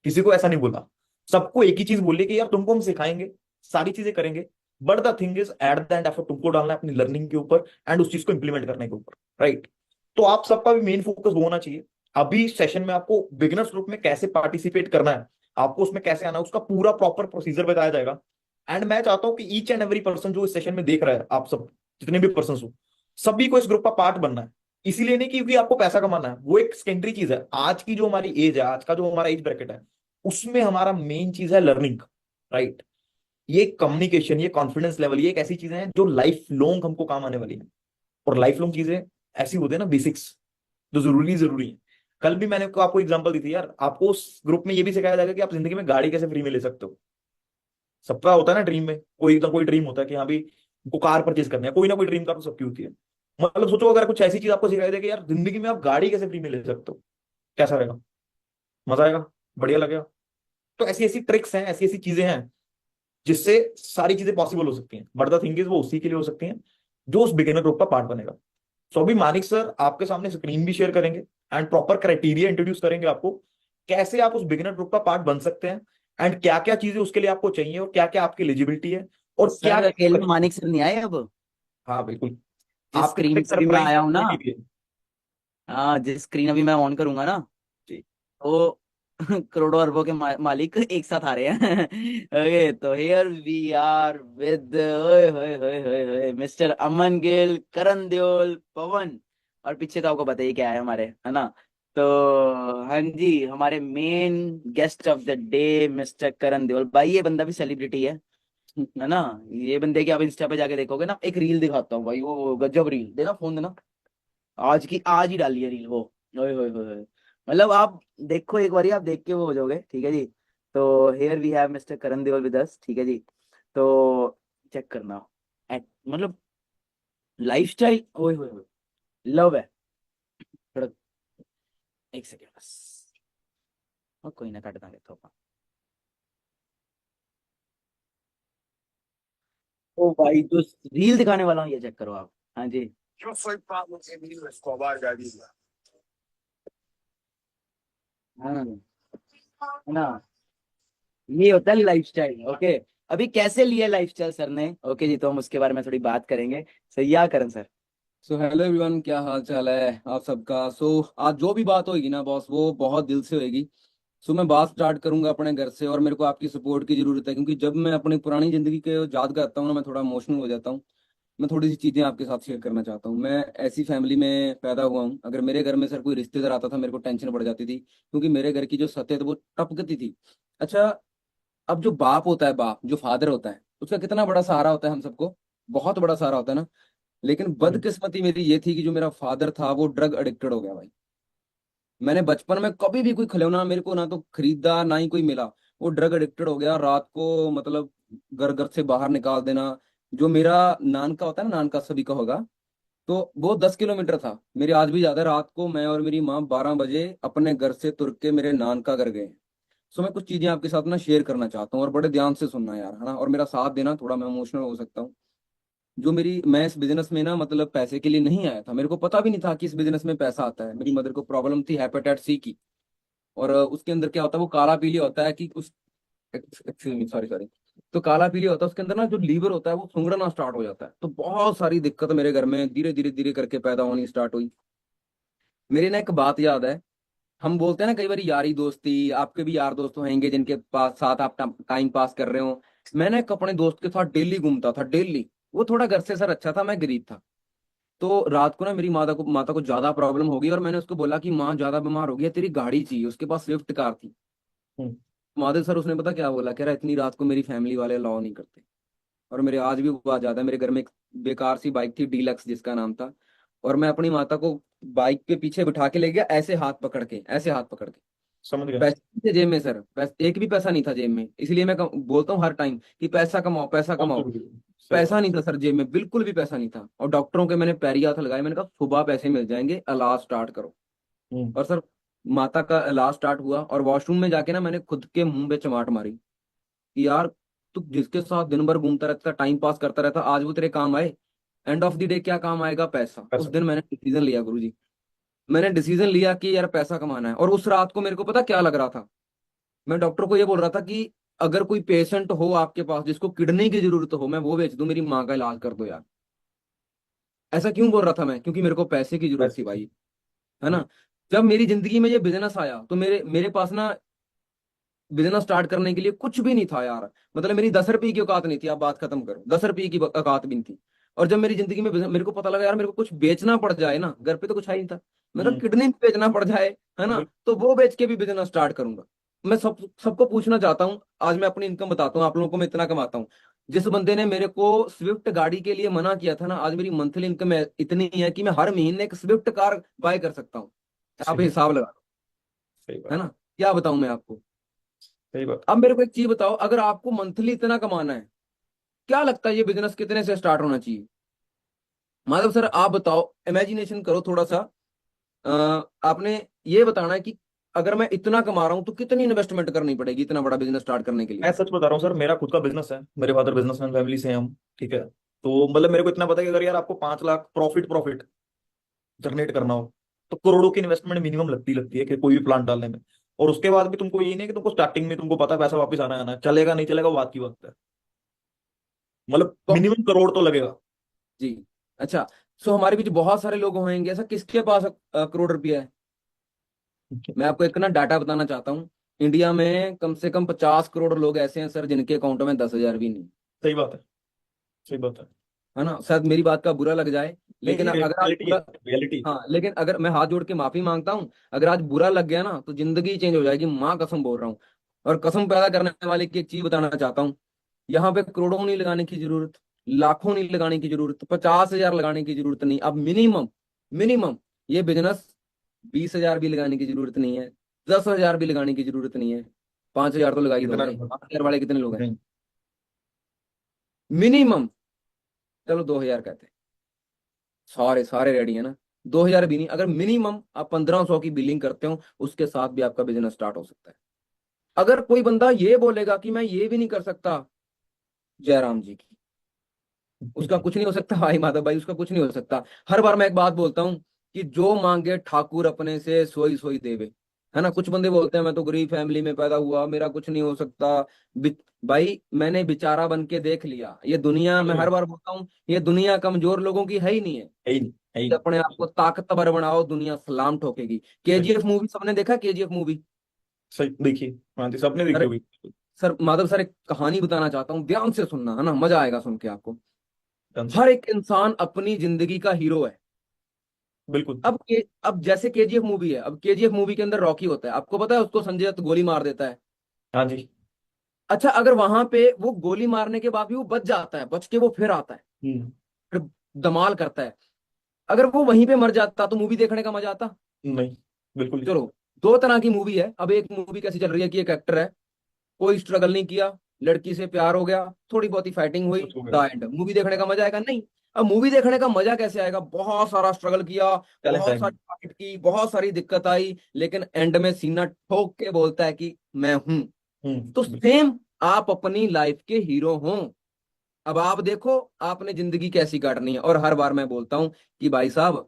किसी को ऐसा नहीं बोला। सबको एक ही चीज बोली कि यार तुमको हम सिखाएंगे, सारी चीजें करेंगे, but the thing is at the end effort तुमको डालना है अपनी लर्निंग के ऊपर एंड उस चीज को इंप्लीमेंट करने के ऊपर, राइट? तो आप सबका भी मेन फोकस वो होना चाहिए। अभी सेशन में आपको बिगिनर्स ग्रुप में कैसे पार्टिसिपेट करना है, आपको उसमें कैसे आना है, उसका पूरा प्रॉपर प्रोसीजर बताया जाएगा। एंड मैं चाहता हूं कि ईच एंड एवरी पर्सन जो इस सेशन में देख रहा है, आप सब जितने भी पर्सन हो, सभी को इस ग्रुप का पार्ट बनना है। इसीलिए नहीं क्योंकि आपको पैसा कमाना है, वो एक सेकेंडरी चीज है। आज की जो हमारी एज है, आज का जो हमारा एज ब्रैकेट है, उसमें हमारा मेन चीज है लर्निंग, राइट? ये कम्युनिकेशन, ये कॉन्फिडेंस लेवल, ये एक ऐसी चीजें हैं जो लाइफ लॉन्ग हमको काम आने वाली है। और लाइफ लॉन्ग चीजें ऐसी होती है ना, बेसिक्स जो जरूरी है। कल भी मैंने आपको एग्जांपल दी थी यार, आपको उस ग्रुप में ये भी सिखाया जाएगा कि आप जिंदगी में गाड़ी कैसे फ्री में ले सकते हो। सबका होता है ना ड्रीम में, कोई ना कोई ड्रीम होता है कि हाँ भी हमको कार परचेज करनी है, कोई ना कोई ड्रीम कार तो सबकी होती है। मतलब सोचो अगर कुछ ऐसी चीज आपको सिखाई दे कि यार जिंदगी में आप गाड़ी कैसे फ्री में ले सकते हो, कैसा रहेगा? मजा आएगा, बढ़िया लगेगा। तो ऐसी ऐसी ट्रिक्स हैं, ऐसी ऐसी चीजें हैं जिससे सारी चीजें पॉसिबल हो सकती हैं। बट द थिंग इज वो उसी के लिए हो सकती हैं जो उस बिगिनर ग्रुप का पार्ट बनेगा। सो अभी मानिक सर आपके सामने स्क्रीन भी शेयर करेंगे एंड प्रॉपर क्राइटेरिया इंट्रोड्यूस करेंगे आपको, कैसे आप उस बिगिनर ग्रुप का पार्ट बन सकते हैं, एंड क्या क्या चीजें उसके लिए आपको चाहिए, और क्या क्या आपकी एलिजिबिलिटी है, और क्या सर अकेले में मानिक सर नहीं आए अब, हाँ बिल्कुल, जिस आपके स्क्रीन लिए से भी मैं सरप्राइज आया हूँ ना, भी है। हाँ जिस स्क्रीन अभी मैं ऑन करूंगा ना, जी। तो करोड़ों अरबों के मालिक एक साथ आ रहे हैं। ओके, तो हियर वी आर विद ओए होए होए होए होए मिस्टर अमन गिल, करण देओल, पवन, और पीछे तो आपको बताइए क्या है हमारे, है ना? तो हाँ जी, हमारे main guest of the day mister Karan Deol भाई। ये बंदा भी सेलिब्रिटी है ना? ये बंदे की आप इंस्टा पे जाके देखोगे ना, एक रील दिखाता हूँ भाई, वो गजब रील, देना फोन देना, आज ही डाली है रील वो। ओए होए होए होए। मतलब आप देखो एक बार, आप देख के वो हो जाओगे, ठीक है जी। तो here we have mister Karan Deol with us, ठीक है जी। तो चेक करना, मतलब लाइफस्टाइल, ओए होए होए, लव है थोड़ा। एक सेकेंड बस, और कोई ना काट देंगे तो। ओ भाई, जो रील दिखाने वाला हूँ ये चेक करो आप। हाँ जी, हाँ है ना, ये होता है लाइफस्टाइल। ओके, अभी कैसे लिए लाइफस्टाइल सर ने? ओके जी, तो हम उसके बारे में थोड़ी बात करेंगे। सही है करण सर? सो हेलो एवरीवन, क्या हाल चाल है आप सबका। आज जो भी बात होगी ना बॉस, वो बहुत दिल से होगी। मैं बात स्टार्ट करूंगा अपने घर से, और मेरे को आपकी सपोर्ट की जरूरत है, क्योंकि जब मैं अपनी पुरानी जिंदगी के याद करता हूँ ना, मैं थोड़ा इमोशनल हो जाता हूँ। मैं थोड़ी सी चीजें आपके साथ शेयर करना चाहता हूँ। मैं ऐसी फैमिली में पैदा हुआ हूँ, अगर मेरे घर में सर कोई रिश्तेदार आता था, मेरे को टेंशन पड़ जाती थी, क्योंकि मेरे घर की जो सतह थी वो टपकती थी। अच्छा, अब जो बाप होता है, बाप जो फादर होता है, उसका कितना बड़ा सहारा होता है हम सबको, बहुत बड़ा सहारा होता है ना। लेकिन बदकिस्मती मेरी ये थी कि जो मेरा फादर था वो ड्रग एडिक्टेड हो गया भाई। मैंने बचपन में कभी भी कोई खिलौना मेरे को ना तो खरीदा, ना ही कोई मिला। वो ड्रग एडिक्टेड हो गया, रात को मतलब घर घर से बाहर निकाल देना। जो मेरा नान का होता है ना, नान का सभी का होगा, तो वो 10 किलोमीटर था। मेरे आज भी याद है, रात को मैं और मेरी माँ 12 बजे अपने घर से तुर के मेरे नान का घर गए। मैं कुछ चीजें आपके साथ ना शेयर करना चाहता हूँ, और बड़े ध्यान से सुनना यार, है ना, और मेरा साथ देना। थोड़ा मैं इमोशनल हो सकता हूँ। मैं इस बिजनेस में ना मतलब पैसे के लिए नहीं आया था, मेरे को पता भी नहीं था कि इस बिजनेस में पैसा आता है। मेरी मदर को प्रॉब्लम थी हेपेटाइटिस सी की, और उसके अंदर क्या होता है, वो काला पीलिया होता है कि उस, एक्सक्यूज मी, सॉरी सॉरी। तो काला पीलिया होता है, उसके अंदर ना जो लीवर होता है वो सुंगड़ना स्टार्ट हो जाता है। तो बहुत सारी दिक्कत मेरे घर में धीरे धीरे धीरे करके पैदा होनी स्टार्ट हुई। मेरी ना एक बात याद है, हम बोलते हैं ना कई बार यारी दोस्ती, आपके भी यार दोस्त होंगे जिनके पास साथ आप टाइम पास कर रहे हो। मैंने एक अपने दोस्त के साथ डेली घूमता था, डेली। वो थोड़ा घर से सर अच्छा था, मैं गरीब था। तो रात को ना मेरी माता को ज्यादा प्रॉब्लम हो गई, और मैंने उसको बोला कि माँ ज्यादा बीमार हो गई है, तेरी गाड़ी चाहिए। उसके पास स्विफ्ट कार थी। माधव सर उसने पता क्या बोला, कह रहा इतनी रात को मेरी फैमिली वाले अलाउ नहीं करते। और मेरे आज भी वो याद आता है, मेरे घर में एक बेकार सी बाइक थी, डीलक्स जिसका नाम था। और मैं अपनी माता को बाइक पे पीछे बिठा के ले गया, ऐसे हाथ पकड़ के, ऐसे हाथ पकड़ के। समझ गया। पैसे नहीं थे जेब में सर, एक भी पैसा नहीं था जेब में। इसलिए मैं बोलता हूँ हर टाइम कि पैसा कमाओ, पैसा कमाओ। सही पैसा बात। नहीं था सर जेब में, बिल्कुल भी पैसा नहीं था। और डॉक्टरों के मैंने पैरी हाथ लगाए, मैंने कहा सुबह पैसे मिल जाएंगे, इलाज स्टार्ट करो। और सर माता का इलाज स्टार्ट हुआ, और वॉशरूम में जाके ना मैंने खुद के मुंह पे चमाट मारी कि यार, तू जिसके साथ दिन भर घूमता रहता, टाइम पास करता रहता, आज वो तेरे काम आए? एंड ऑफ द डे क्या काम आएगा? पैसा। उस दिन मैंने डिसीजन लिया गुरुजी, मैंने डिसीजन लिया कि यार पैसा कमाना है। और उस रात को मेरे को पता क्या लग रहा था, मैं डॉक्टर को ये बोल रहा था कि अगर कोई पेशेंट हो आपके पास जिसको किडनी की जरूरत हो, मैं वो बेच दूं, मेरी माँ का इलाज कर दो यार। ऐसा क्यों बोल रहा था मैं? क्योंकि मेरे को पैसे की जरूरत थी भाई, है ना। जब मेरी जिंदगी में ये बिजनेस आया, तो मेरे मेरे पास ना बिजनेस स्टार्ट करने के लिए कुछ भी नहीं था यार। मतलब मेरी 10 रुपए की औकात नहीं थी, आप बात खत्म करो, 10 रुपए की औकात भी नहीं थी। और जब मेरी जिंदगी में मेरे को पता लगा यार, मेरे को कुछ बेचना पड़ जाए ना, घर पे तो कुछ है ही नहीं था, मतलब किडनी बेचना पड़ जाए, है ना, तो वो बेच के भी बिजनेस स्टार्ट करूंगा। मैं सबको पूछना चाहता हूँ, आज मैं अपनी इनकम बताता हूँ आप लोगों को, मैं इतना कमाता हूँ। जिस बंदे ने मेरे को स्विफ्ट गाड़ी के लिए मना किया था ना, आज मेरी मंथली इनकम इतनी है कि मैं हर महीने एक स्विफ्ट कार बाय कर सकता हूँ। आप हिसाब लगा लो, सही है बात। ना। क्या बताऊं मैं आपको। सही बात। अब मेरे को एक चीज बताओ, अगर आपको मंथली इतना कमाना है, क्या लगता है ये बिजनेस कितने से स्टार्ट होना चाहिए? माधव सर आप बताओ, इमेजिनेशन करो थोड़ा सा। आपने ये बताना है कि अगर मैं इतना कमा रहा हूं तो कितनी इन्वेस्टमेंट करनी पड़ेगी इतना बड़ा बिजनेस स्टार्ट करने के लिए? मैं सच बता रहा हूँ सर, मेरा खुद का बिजनेस है, मेरे फादर बिजनेसमैन फैमिली से हैं हम, ठीक है। तो मतलब मेरे को इतना पता है कि अगर यार आपको 5 लाख प्रॉफिट प्रॉफिट जनरेट करना हो, तो करोड़ों की इन्वेस्टमेंट मिनिमम लगती है कि कोई भी प्लांट डालने में। और उसके बाद भी तुमको ये नहीं है कि तुमको स्टार्टिंग में तुमको पता है पैसा वापस आना है, चलेगा नहीं चलेगा वो बात की बात है। मतलब तो मिनिमम करोड़ तो लगेगा। जी, अच्छा। हमारे बीच बहुत सारे लोग होंगे, ऐसा किसके पास करोड़ रुपया है? मैं आपको एक ना डाटा बताना चाहता हूँ। इंडिया में कम से कम 50 करोड़ लोग ऐसे हैं सर जिनके अकाउंट में 10,000 भी नहीं। सही बात है। सही बात है। है ना, शायद मेरी बात का बुरा लग जाए, नहीं लेकिन नहीं, अगर आप रियलिटी है, बुरा, रियलिटी। हाँ, लेकिन अगर मैं हाथ जोड़ के माफी मांगता हूँ, अगर आज बुरा लग गया ना तो जिंदगी चेंज हो जाएगी, माँ कसम बोल रहा हूँ। और कसम पैदा करने वाले की एक चीज बताना चाहता हूँ, यहाँ पे करोड़ों नहीं लगाने की जरूरत, लाखों नहीं लगाने की जरूरत, 50,000 लगाने की जरूरत नहीं। अब मिनिमम, मिनिमम ये बिजनेस 20,000 भी लगाने की जरूरत नहीं है, 10,000 भी लगाने की जरूरत नहीं है, 5,000 तो लगा ही कितना दोगे। 5,000 वाले कितने लोग हैं? नहीं, मिनिमम चलो 2000 कहते हैं, सारे सारे रेडी है ना, 2000 भी नहीं, अगर मिनिमम आप 1500 की बिलिंग करते हो उसके साथ भी आपका बिजनेस स्टार्ट हो सकता है। अगर कोई बंदा ये बोलेगा कि मैं ये भी नहीं कर सकता, जयराम जी की, उसका कुछ नहीं हो सकता भाई माधव भाई, उसका कुछ नहीं हो सकता। हर बार मैं एक बात बोलता हूँ कि जो मांगे ठाकुर अपने से सोई सोई देवे, है ना। कुछ बंदे बोलते हैं मैं तो गरीब फैमिली में पैदा हुआ, मेरा कुछ नहीं हो सकता। भाई मैंने बेचारा बन के देख लिया, ये दुनिया, मैं हर बार बोलता हूँ, ये दुनिया कमजोर लोगों की है ही नहीं है। है ही नहीं, है ही नहीं। अपने आप को ताकतवर बनाओ, दुनिया सलाम ठोकेगी। केजीएफ मूवी सबने देखा, केजीएफ मूवी? सही, देखिए हाँ जी, सबने देखी सर, होगी। सर माधव सर एक कहानी बताना चाहता हूँ, ध्यान से सुनना, है ना, मजा आएगा सुन के आपको। डन से। हर एक इंसान अपनी जिंदगी का हीरो है। बिल्कुल। अब जैसे केजीएफ मूवी है, अब केजीएफ मूवी के अंदर रॉकी होता है, आपको पता है उसको संजय दत्त गोली मार देता है। हाँ जी। अच्छा, अगर वहां पे वो गोली मारने के बाद भी वो बच जाता है, बच के वो फिर आता है, फिर धमाल करता है, अगर वो वहीं पे मर जाता तो मूवी देखने का मजा आता? नहीं, बिल्कुल नहीं। चलो, दो तरह की मूवी है। अब एक मूवी कैसी चल रही है कि एक एक्टर है, कोई स्ट्रगल नहीं किया, लड़की से प्यार हो गया, थोड़ी बहुत ही फाइटिंग हुई, कुछ हो द गया। एंड। मूवी देखने का मजा आएगा? नहीं। अब मूवी देखने का मजा कैसे आएगा? बहुत सारा स्ट्रगल किया, टैलेंट बहुत है। सारी फाइट की, बहुत सारी दिक्कत आई, लेकिन एंड में सीना ठोक के बोलता है कि मैं हूं। तो बिल्कुल। सेम आप अपनी लाइफ के हीरो हो। अब आप देखो आपने जिंदगी कैसी काटनी है। और हर बार मैं बोलता हूं कि भाई साहब,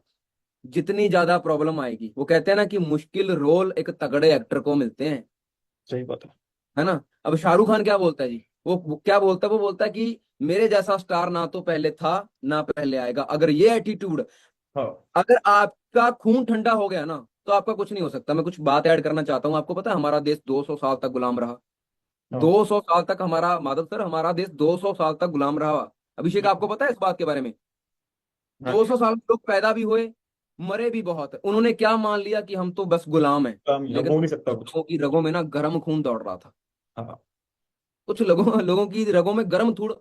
जितनी ज्यादा प्रॉब्लम आएगी, वो कहते हैं ना कि मुश्किल रोल एक तगड़े एक्टर को मिलते हैं, सही बात है। है ना। अब शाहरुख खान क्या बोलता है जी, वो क्या बोलता है? वो बोलता है कि मेरे जैसा स्टार ना तो पहले था ना पहले आएगा। अगर ये एटीट्यूड, हाँ अगर आपका खून ठंडा हो गया ना, तो आपका कुछ नहीं हो सकता। मैं कुछ बात ऐड करना चाहता हूँ। आपको पता है हमारा देश 200 साल तक गुलाम रहा, हाँ 200 साल तक हमारा, माधव सर, हमारा देश 200 साल तक गुलाम रहा। अभिषेक बिल्कुल। आपको पता है इस बात के बारे में? हाँ जी। 200 साल में लोग पैदा भी हुए, मरे भी बहुत। उन्होंने क्या मान लिया कि हम तो बस गुलाम हैं। काम ही है, लेकिन हो नहीं सकता कुछ। लोगों की रगों में ना गर्म खून दौड़ रहा था। हाँ कुछ लोगों लोगों की रगों में गर्म थूड़,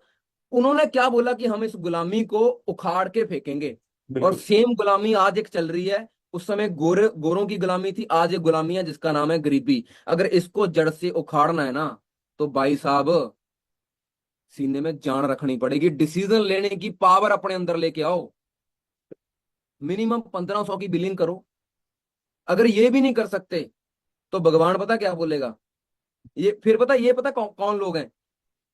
उन्होंने क्या बोला कि हम इस गुलामी को उखाड़ के फेंकेंगे। और बिल्कुल। सेम गुलामी आज एक चल रही है। उस समय गोरों की गुलामी थी, आज एक गुलामी है जिसका नाम है गरीबी। अगर इसको जड़ से उखाड़ना है ना, तो भाई साहब सीने में जान रखनी पड़ेगी, डिसीजन लेने की पावर अपने अंदर लेके आओ, मिनिमम 1500 की बिलिंग करो। अगर ये भी नहीं कर सकते तो भगवान पता क्या बोलेगा? ये फिर पता, ये पता कौन लोग हैं?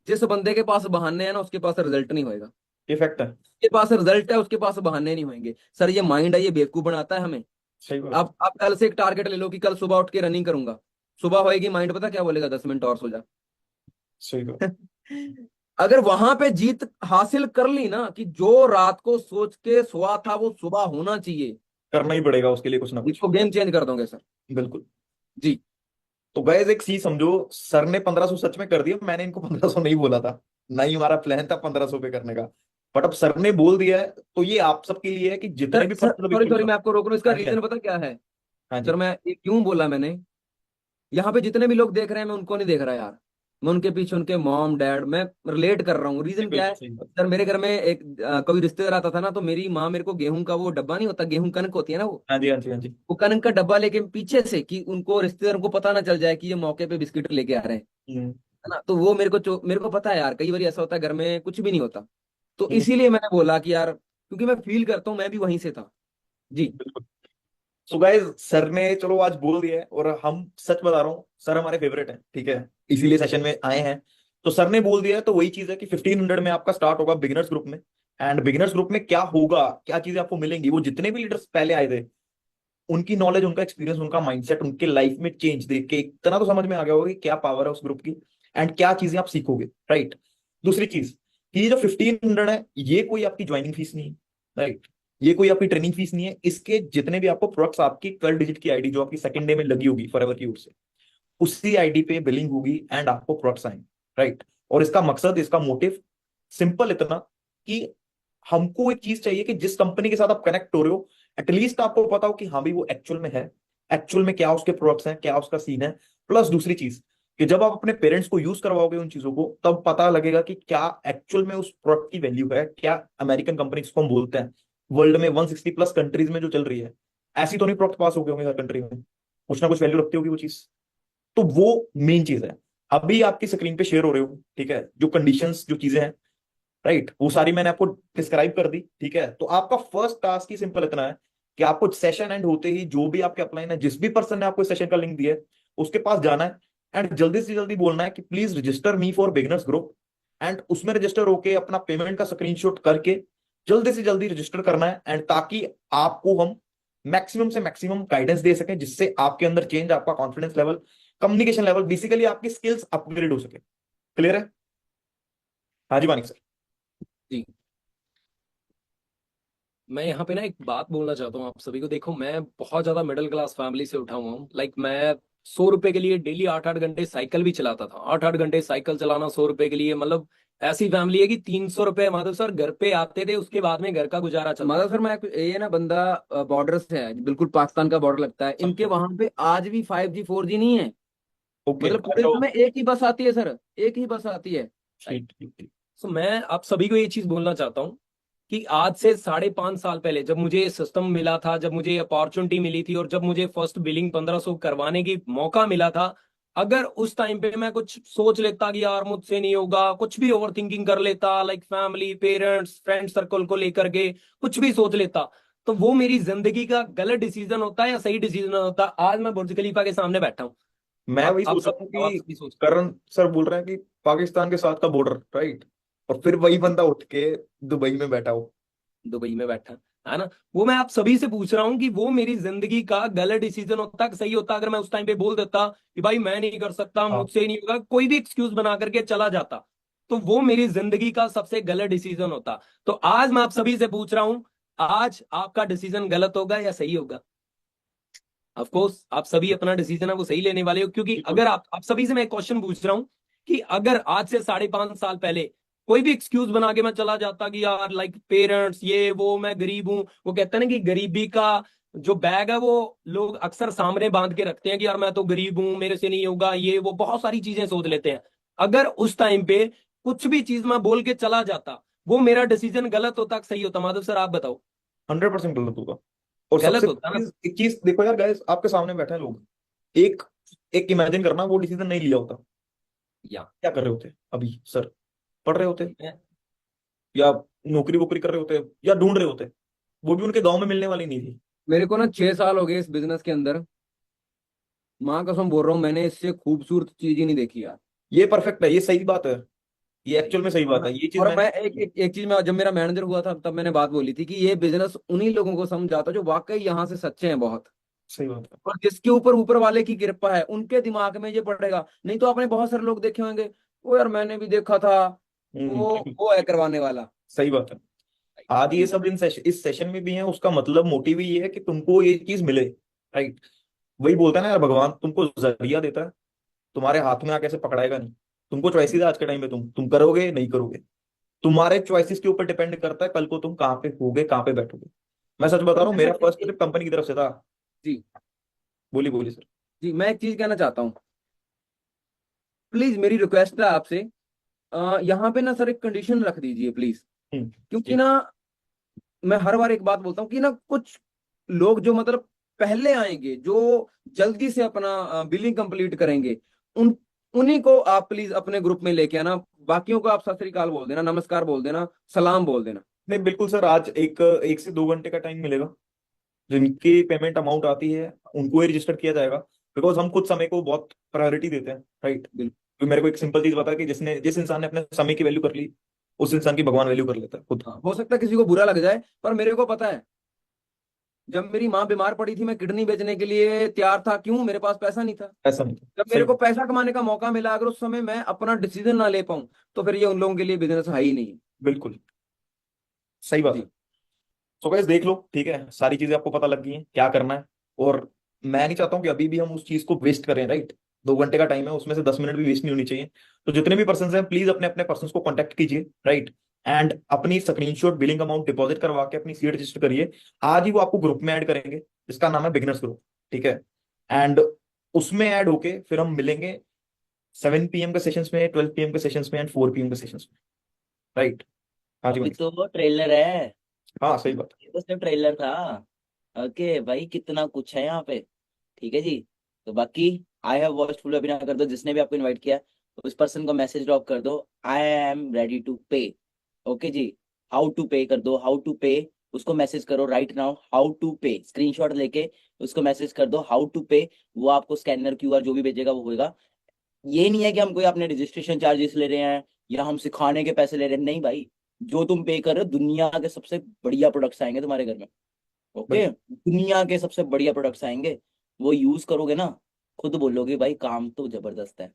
जिस बंदे के पास बहाने हैं ना, उसके पास रिजल्ट नहीं होएगा। ये फैक्ट है। के पास रिजल्ट है, उसके पास बहाने नहीं होंगे। सर ये माइंड है, ये बेवकूफ बनाता है हमें। सही बात। आप कल से एक टारगेट ले लो कि कल सुबह उठ के रनिंग करूंगा। सुबह होएगी, माइंड पता क्या बोलेगा? 10 मिनट और सो जा। सही बात। अगर वहां पे जीत हासिल कर ली ना, कि जो रात को सोच के सोआ था वो सुबह होना चाहिए, करना ही पड़ेगा उसके लिए कुछ ना कुछ। इसको गेम चेंज कर दोगे सर। बिल्कुल। जी। तो गाइस एक चीज समझो, सर ने 1500 सच में कर दिया, मैंने इनको 1500 नहीं बोला था, ना ही हमारा प्लान था 1500 पे करने का। बट अब सर ने बोल दिया है, तो ये आप सबके लिए है कि जितने सर भी sir personal sorry sorry, business. मैं आपको रोक रहा हूँ, इसका हाँ जी, हाँ रीजन जी। पता क्या है? हाँ सर जी। मैं ये क्यों बोला मैंने, यहाँ पे जितने भी लोग देख रहे हैं, मैं उनको नहीं देख रहा यार, मैं उनके पीछे उनके मॉम डैड, मैं रिलेट कर रहा हूँ। रीजन क्या बिल्कुल है? सही बात। सर मेरे घर में एक कभी रिश्तेदार आता था ना, तो मेरी माँ मेरे को गेहूं का वो डब्बा नहीं होता, गेहूं कनक होती है ना, हाँ जी, हाँ जी, हाँ जी। वो कनक का डब्बा लेके पीछे से, कि उनको रिश्तेदारों को पता ना चल जाए कि ये मौके पे बिस्किट लेके आ रहे हैं, हम्म, है ना। तो वो मेरे को पता है यार, कई बार ऐसा होता है घर में कुछ भी नहीं होता। तो हम्म, इसीलिए मैंने बोला कि यार, क्योंकि मैं फील करता हूँ, मैं भी वहीं से था। जी। बिल्कुल। सो गाइस सर ने चलो आज बोल दिया है, और हम सच बता रहा हूँ, सर हमारे फेवरेट है, ठीक है, इसीलिए सेशन में आए हैं। तो सर ने बोल दिया है, तो वही चीज है कि 1500 में आपका स्टार्ट होगा बिगिनर्स ग्रुप में। एंड बिगिनर्स ग्रुप में क्या होगा, क्या चीजें आपको मिलेंगी, वो जितने भी लीडर्स पहले आए थे, उनकी नॉलेज, उनका एक्सपीरियंस, उनका माइंडसेट, उनके लाइफ में चेंज देख के इतना तो समझ में आ गया होगा कि क्या पावर है उस ग्रुप की, एंड क्या चीजें आप सीखोगे, राइट। दूसरी चीज कि ये जो 1500 है, ये कोई आपकी ज्वाइनिंग फीस नहीं है, राइट। ये कोई आपकी ट्रेनिंग फीस नहीं है। इसके जितने भी आपको प्रोडक्ट्स, आपकी 12 डिजिट की आईडी जो आपकी सेकंड डे में लगी होगी फॉरएवर की ओर से, उसी आईडी पे बिलिंग होगी एंड आपको प्रोडक्ट्स आएंगे, राइट। और इसका मकसद, इसका मोटिव सिंपल इतना कि हमको एक चीज चाहिए कि जिस कंपनी के साथ आप कनेक्ट हो रहे हो, एटलीस्ट आपको पता हो कि हाँ भाई वो एक्चुअल में है, एक्चुअल में क्या उसके प्रोडक्ट्स हैं, क्या उसका सीन है। प्लस दूसरी चीज कि जब आप अपने पेरेंट्स को यूज करवाओगे उन चीजों को, तब पता लगेगा कि क्या एक्चुअल में उस प्रोडक्ट की वैल्यू है, क्या अमेरिकन कंपनी जिसको हम बोलते हैं, वर्ल्ड में 160 प्लस कंट्रीज में जो चल रही है, ऐसी तो नहीं प्रोडक्ट पास हो गए होंगे हर कंट्री में, कुछ ना कुछ वैल्यू रखती होगी वो चीज। तो वो मेन चीज है। अभी आपकी स्क्रीन पे शेयर हो रहे हो, ठीक है, जो कंडीशंस, जो चीजें हैं, राइट, वो सारी मैंने आपको डिस्क्राइब कर दी, ठीक है। तो आपका फर्स्ट टास्क ही सिंपल इतना है कि आपको सेशन एंड होते ही जो भी आपके अपलाइन है, जिस भी पर्सन ने आपको सेशन का लिंक दिया है, उसके पास जाना है एंड जल्दी से जल्दी बोलना है कि please register me for beginners group, and उसमें रजिस्टर होके अपना पेमेंट का स्क्रीनशॉट करके जल्दी से जल्दी रजिस्टर करना है, एंड ताकि आपको हम मैक्सिमम से मैक्सिमम गाइडेंस दे सकें, जिससे आपके अंदर चेंज, आपका confidence level, communication level, basically आपकी स्किल्स अपग्रेड हो सके। क्लियर है? हाँ जी मानिक सर। जी, मैं यहाँ पे ना एक बात बोलना चाहता हूँ आप सभी को। देखो, मैं बहुत ज्यादा मिडिल क्लास फैमिली से उठा हुआ हूँ। लाइक मैं 100 रुपए के लिए डेली 8-8 घंटे साइकिल भी चलाता था। 8-8 घंटे साइकिल चलाना 100 रुपए के लिए, मतलब ऐसी फैमिली है कि 300 रुपए माधव सर घर पे आते थे, उसके बाद में घर का गुजारा चलता माधव सर, मैं ये ना बंदा बॉर्डर से है, बिल्कुल पाकिस्तान का बॉर्डर लगता है। इनके वहां पे आज भी 5G 4G नहीं है। ओके, मतलब पूरे दिन में एक ही बस आती है सर, एक ही बस आती है। सो मैं आप सभी को ये चीज बोलना चाहता हूँ कि आज से 5.5 साल पहले जब मुझे ये सिस्टम मिला था, जब मुझे अपॉर्चुनिटी मिली थी और जब मुझे फर्स्ट बिलिंग 1500 करवाने की मौका मिला था, अगर उस टाइम पे मैं कुछ सोच लेता कि यार मुझसे नहीं होगा, कुछ भी ओवर थिंकिंग कर लेता, like family, parents, friend circle को लेकर के कुछ भी सोच लेता, तो वो मेरी जिंदगी का गलत डिसीजन होता या सही डिसीजन होता। आज मैं बुर्ज खलीफा के सामने बैठा हूँ। मैं वही आप सोच रहा सब हूँ आप कि सभी सोच करण सर बोल रहे हैं कि पाकिस्तान के साथ का बॉर्डर, राइट, और फिर वही बंदा उठ के दुबई में बैठा हो। दुबई में बैठा है ना। वो मैं आप सभी से पूछ रहा हूँ कि वो मेरी जिंदगी का गलत डिसीजन होता कि सही होता? अगर मैं उस टाइम पे बोल देता कि भाई मैं नहीं कर सकता, हाँ। मुझसे ही नहीं होगा, कोई भी एक्सक्यूज बना करके चला जाता, तो वो मेरी जिंदगी का सबसे गलत डिसीजन होता। तो आज मैं आप सभी से पूछ रहा हूं, आज आपका डिसीजन गलत होगा या सही होगा? ऑफ कोर्स आप सभी अपना डिसीजन है वो सही लेने वाले हो, क्योंकि अगर आप सभी से मैं एक क्वेश्चन पूछ रहा हूं कि अगर आज से 5.5 साल पहले कोई भी एक्सक्यूज बना के मैं चला जाता कि यार लाइक पेरेंट्स, ये वो, मैं गरीब हूं, वो कहते हैं ना कि गरीबी का जो बैग है वो लोग अक्सर सामने बांध के रखते हैं कि यार मैं तो गरीब हूं, मेरे से नहीं होगा, ये वो बहुत सारी चीजें सोच लेते हैं। अगर उस टाइम पे कुछ भी चीज मैं बोल के चला जाता, वो मेरा डिसीजन गलत होता कि सही होता? माधव सर आप बताओ। 100% गलत होगा। और गलत सबसे होता ना। एक चीज देखो यार गाइस, आपके सामने बैठे हैं लोग, एक एक इमेजिन करना वो डिसीजन नहीं लिया होता, या क्या कर रहे होते अभी सर? पढ़ रहे होते, मैं- या नौकरी वोकरी कर रहे होते, या ढूंढ रहे होते, वो भी उनके गांव में मिलने वाली नहीं थी। मेरे को ना 6 साल हो गए इस बिजनेस के अंदर। माँ कसम बोल रहा हूँ, मैंने इससे खूबसूरत चीज ही नहीं देखी यार। ये परफेक्ट है, ये सही बात है, ये एक्चुअल में सही बात है, ये चीज और मैंने मैं एक चीज में, जब मेरा मैनेजर हुआ था तब मैंने बात बोली थी कि ये बिजनेस उन्हीं लोगों को समझ आता जो वाकई यहाँ से सच्चे हैं बहुत, सही बात है। और जिसके ऊपर ऊपर वाले की कृपा है उनके दिमाग में ये पड़ेगा। नहीं तो आपने बहुत सारे लोग देखे होंगे, वो यार मैंने भी देखा था, वो है करवाने वाला। सही बात है। आज ये सब इस सेशन में भी है, उसका मतलब मोटिव ही ये है कि तुमको ये चीज मिले, राइट। वही बोलता है ना यार, भगवान तुमको जरिया देता है, तुम्हारे हाथ में आके ऐसे पकड़ाएगा नहीं। तुमको चॉइसेस है आज के टाइम में, तुम करोगे नहीं करोगे, तुम्हारे चॉइसेस के ऊपर डिपेंड करता है कल को तुम कहाँ पे होगे, कहाँ पे बैठोगे। मैं सच बता रहा हूँ, मेरा फर्स्ट ट्रिप कंपनी की तरफ से था। जी बोलिए बोलिए सर। जी, मैं एक चीज कहना चाहता हूँ, प्लीज मेरी रिक्वेस्ट है आपसे, यहाँ पे ना सर एक कंडीशन रख दीजिए प्लीज। क्योंकि ना मैं हर बार एक बात बोलता हूँ कि ना कुछ लोग जो मतलब पहले आएंगे, जो जल्दी से अपना बिलिंग कंप्लीट करेंगे, उन्हीं को आप प्लीज अपने ग्रुप में लेके आना। बाकियों को आप सत श्री अकाल बोल देना, नमस्कार बोल देना, सलाम बोल देना। नहीं बिल्कुल सर, आज एक से 2 घंटे का टाइम मिलेगा, जिनकी पेमेंट अमाउंट आती है उनको ही रजिस्टर किया जाएगा, बिकॉज हम खुद समय को बहुत प्रायोरिटी देते हैं, राइट। तो मेरे को एक सिंपल चीज बता कि जिस इंसान ने अपने समय की वैल्यू कर ली, उस इंसान की भगवान वैल्यू कर लेता है खुद। हो सकता है किसी को बुरा लग जाए, पर मेरे को पता है जब मेरी माँ बीमार पड़ी थी मैं किडनी बेचने के लिए तैयार था। क्यों? मेरे पास पैसा नहीं था। ऐसा नहीं, जब मेरे को पैसा कमाने का मौका मिला, अगर उस समय मैं अपना डिसीजन ना ले पाऊं, तो फिर ये उन लोगों के लिए बिजनेस है ही नहीं। बिल्कुल सही बात है। तो गाइस देख लो, ठीक है, सारी चीजें आपको पता लग गई हैं क्या करना है। और मैं नहीं चाहता हूँ कि अभी भी हम उस चीज को वेस्ट करें, राइट। 2 घंटे का टाइम है, उसमें से 10 मिनट भी वेस्ट नहीं होनी चाहिए। तो जितने भी पर्सन हैं प्लीज अपने अपने पर्सन को कॉन्टेक्ट कीजिए, राइट, एंड अपनी स्क्रीनशॉट बिलिंग अमाउंट डिपॉजिट करवा के अपनी सीट रजिस्टर करिए। आज ही वो आपको ग्रुप में ऐड करेंगे, जिसका नाम है बिगिनर्स ग्रुप, ठीक है। एंड उसमें ऐड होके फिर हम मिलेंगे 7 PM के सेशंस में, 12 PM के सेशंस में एंड 4 PM के सेशंस में, राइट। हाँ जी अभी भाई। तो वो ट्रेलर है, हाँ सही बात है। ये तो सिर्फ ट्रेलर था। ओके भाई, कितना कुछ है यहाँ पे। ठीक है जी। तो बाकी I have watched full webinar कर दो, जिसने भी आपको इनवाइट किया तो उस पर्सन को मैसेज ड्रॉप कर दो, आई एम रेडी टू पे। ओके जी, हाउ टू पे कर दो, हाउ टू पे, उसको मैसेज करो राइट नाउ, हाउ टू पे, स्क्रीनशॉट लेके उसको मैसेज कर दो हाउ टू पे, वो आपको स्कैनर क्यूआर जो भी भेजेगा वो होगा। ये नहीं है कि हम कोई अपने रजिस्ट्रेशन चार्जेस ले रहे हैं या हम सिखाने के पैसे ले रहे हैं, नहीं भाई, जो तुम पे कर रहे हो दुनिया के सबसे बढ़िया प्रोडक्ट्स आएंगे तुम्हारे घर में, ओके, दुनिया के सबसे बढ़िया प्रोडक्ट्स आएंगे, वो यूज करोगे ना, खुद बोलोगे भाई काम तो जबरदस्त है,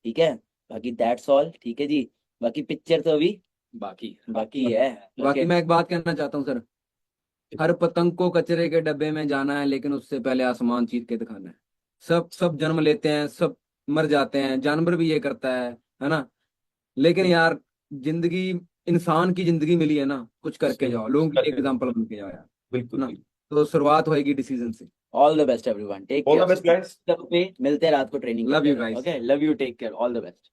ठीक है। बाकी दैट्स ऑल, ठीक है जी, बाकी पिक्चर तो अभी बाकी बाकी है। बाकी मैं एक बात कहना चाहता हूँ सर, हर पतंग को कचरे के डब्बे में जाना है, लेकिन उससे पहले आसमान चीर के दिखाना है। सब जन्म लेते हैं, सब मर जाते हैं, जानवर भी ये करता है ना। लेकिन यार जिंदगी, इंसान की जिंदगी मिली है ना, कुछ करके जाओ, लोगों की एग्जाम्पल बन के जाओ यार, बिल्कुल ना। तो शुरुआत होएगी डिसीजन से। All the best everyone, take all the care, best guys. पे मिलते हैं रात को training, love you guys. Okay, love you, take care, all the best.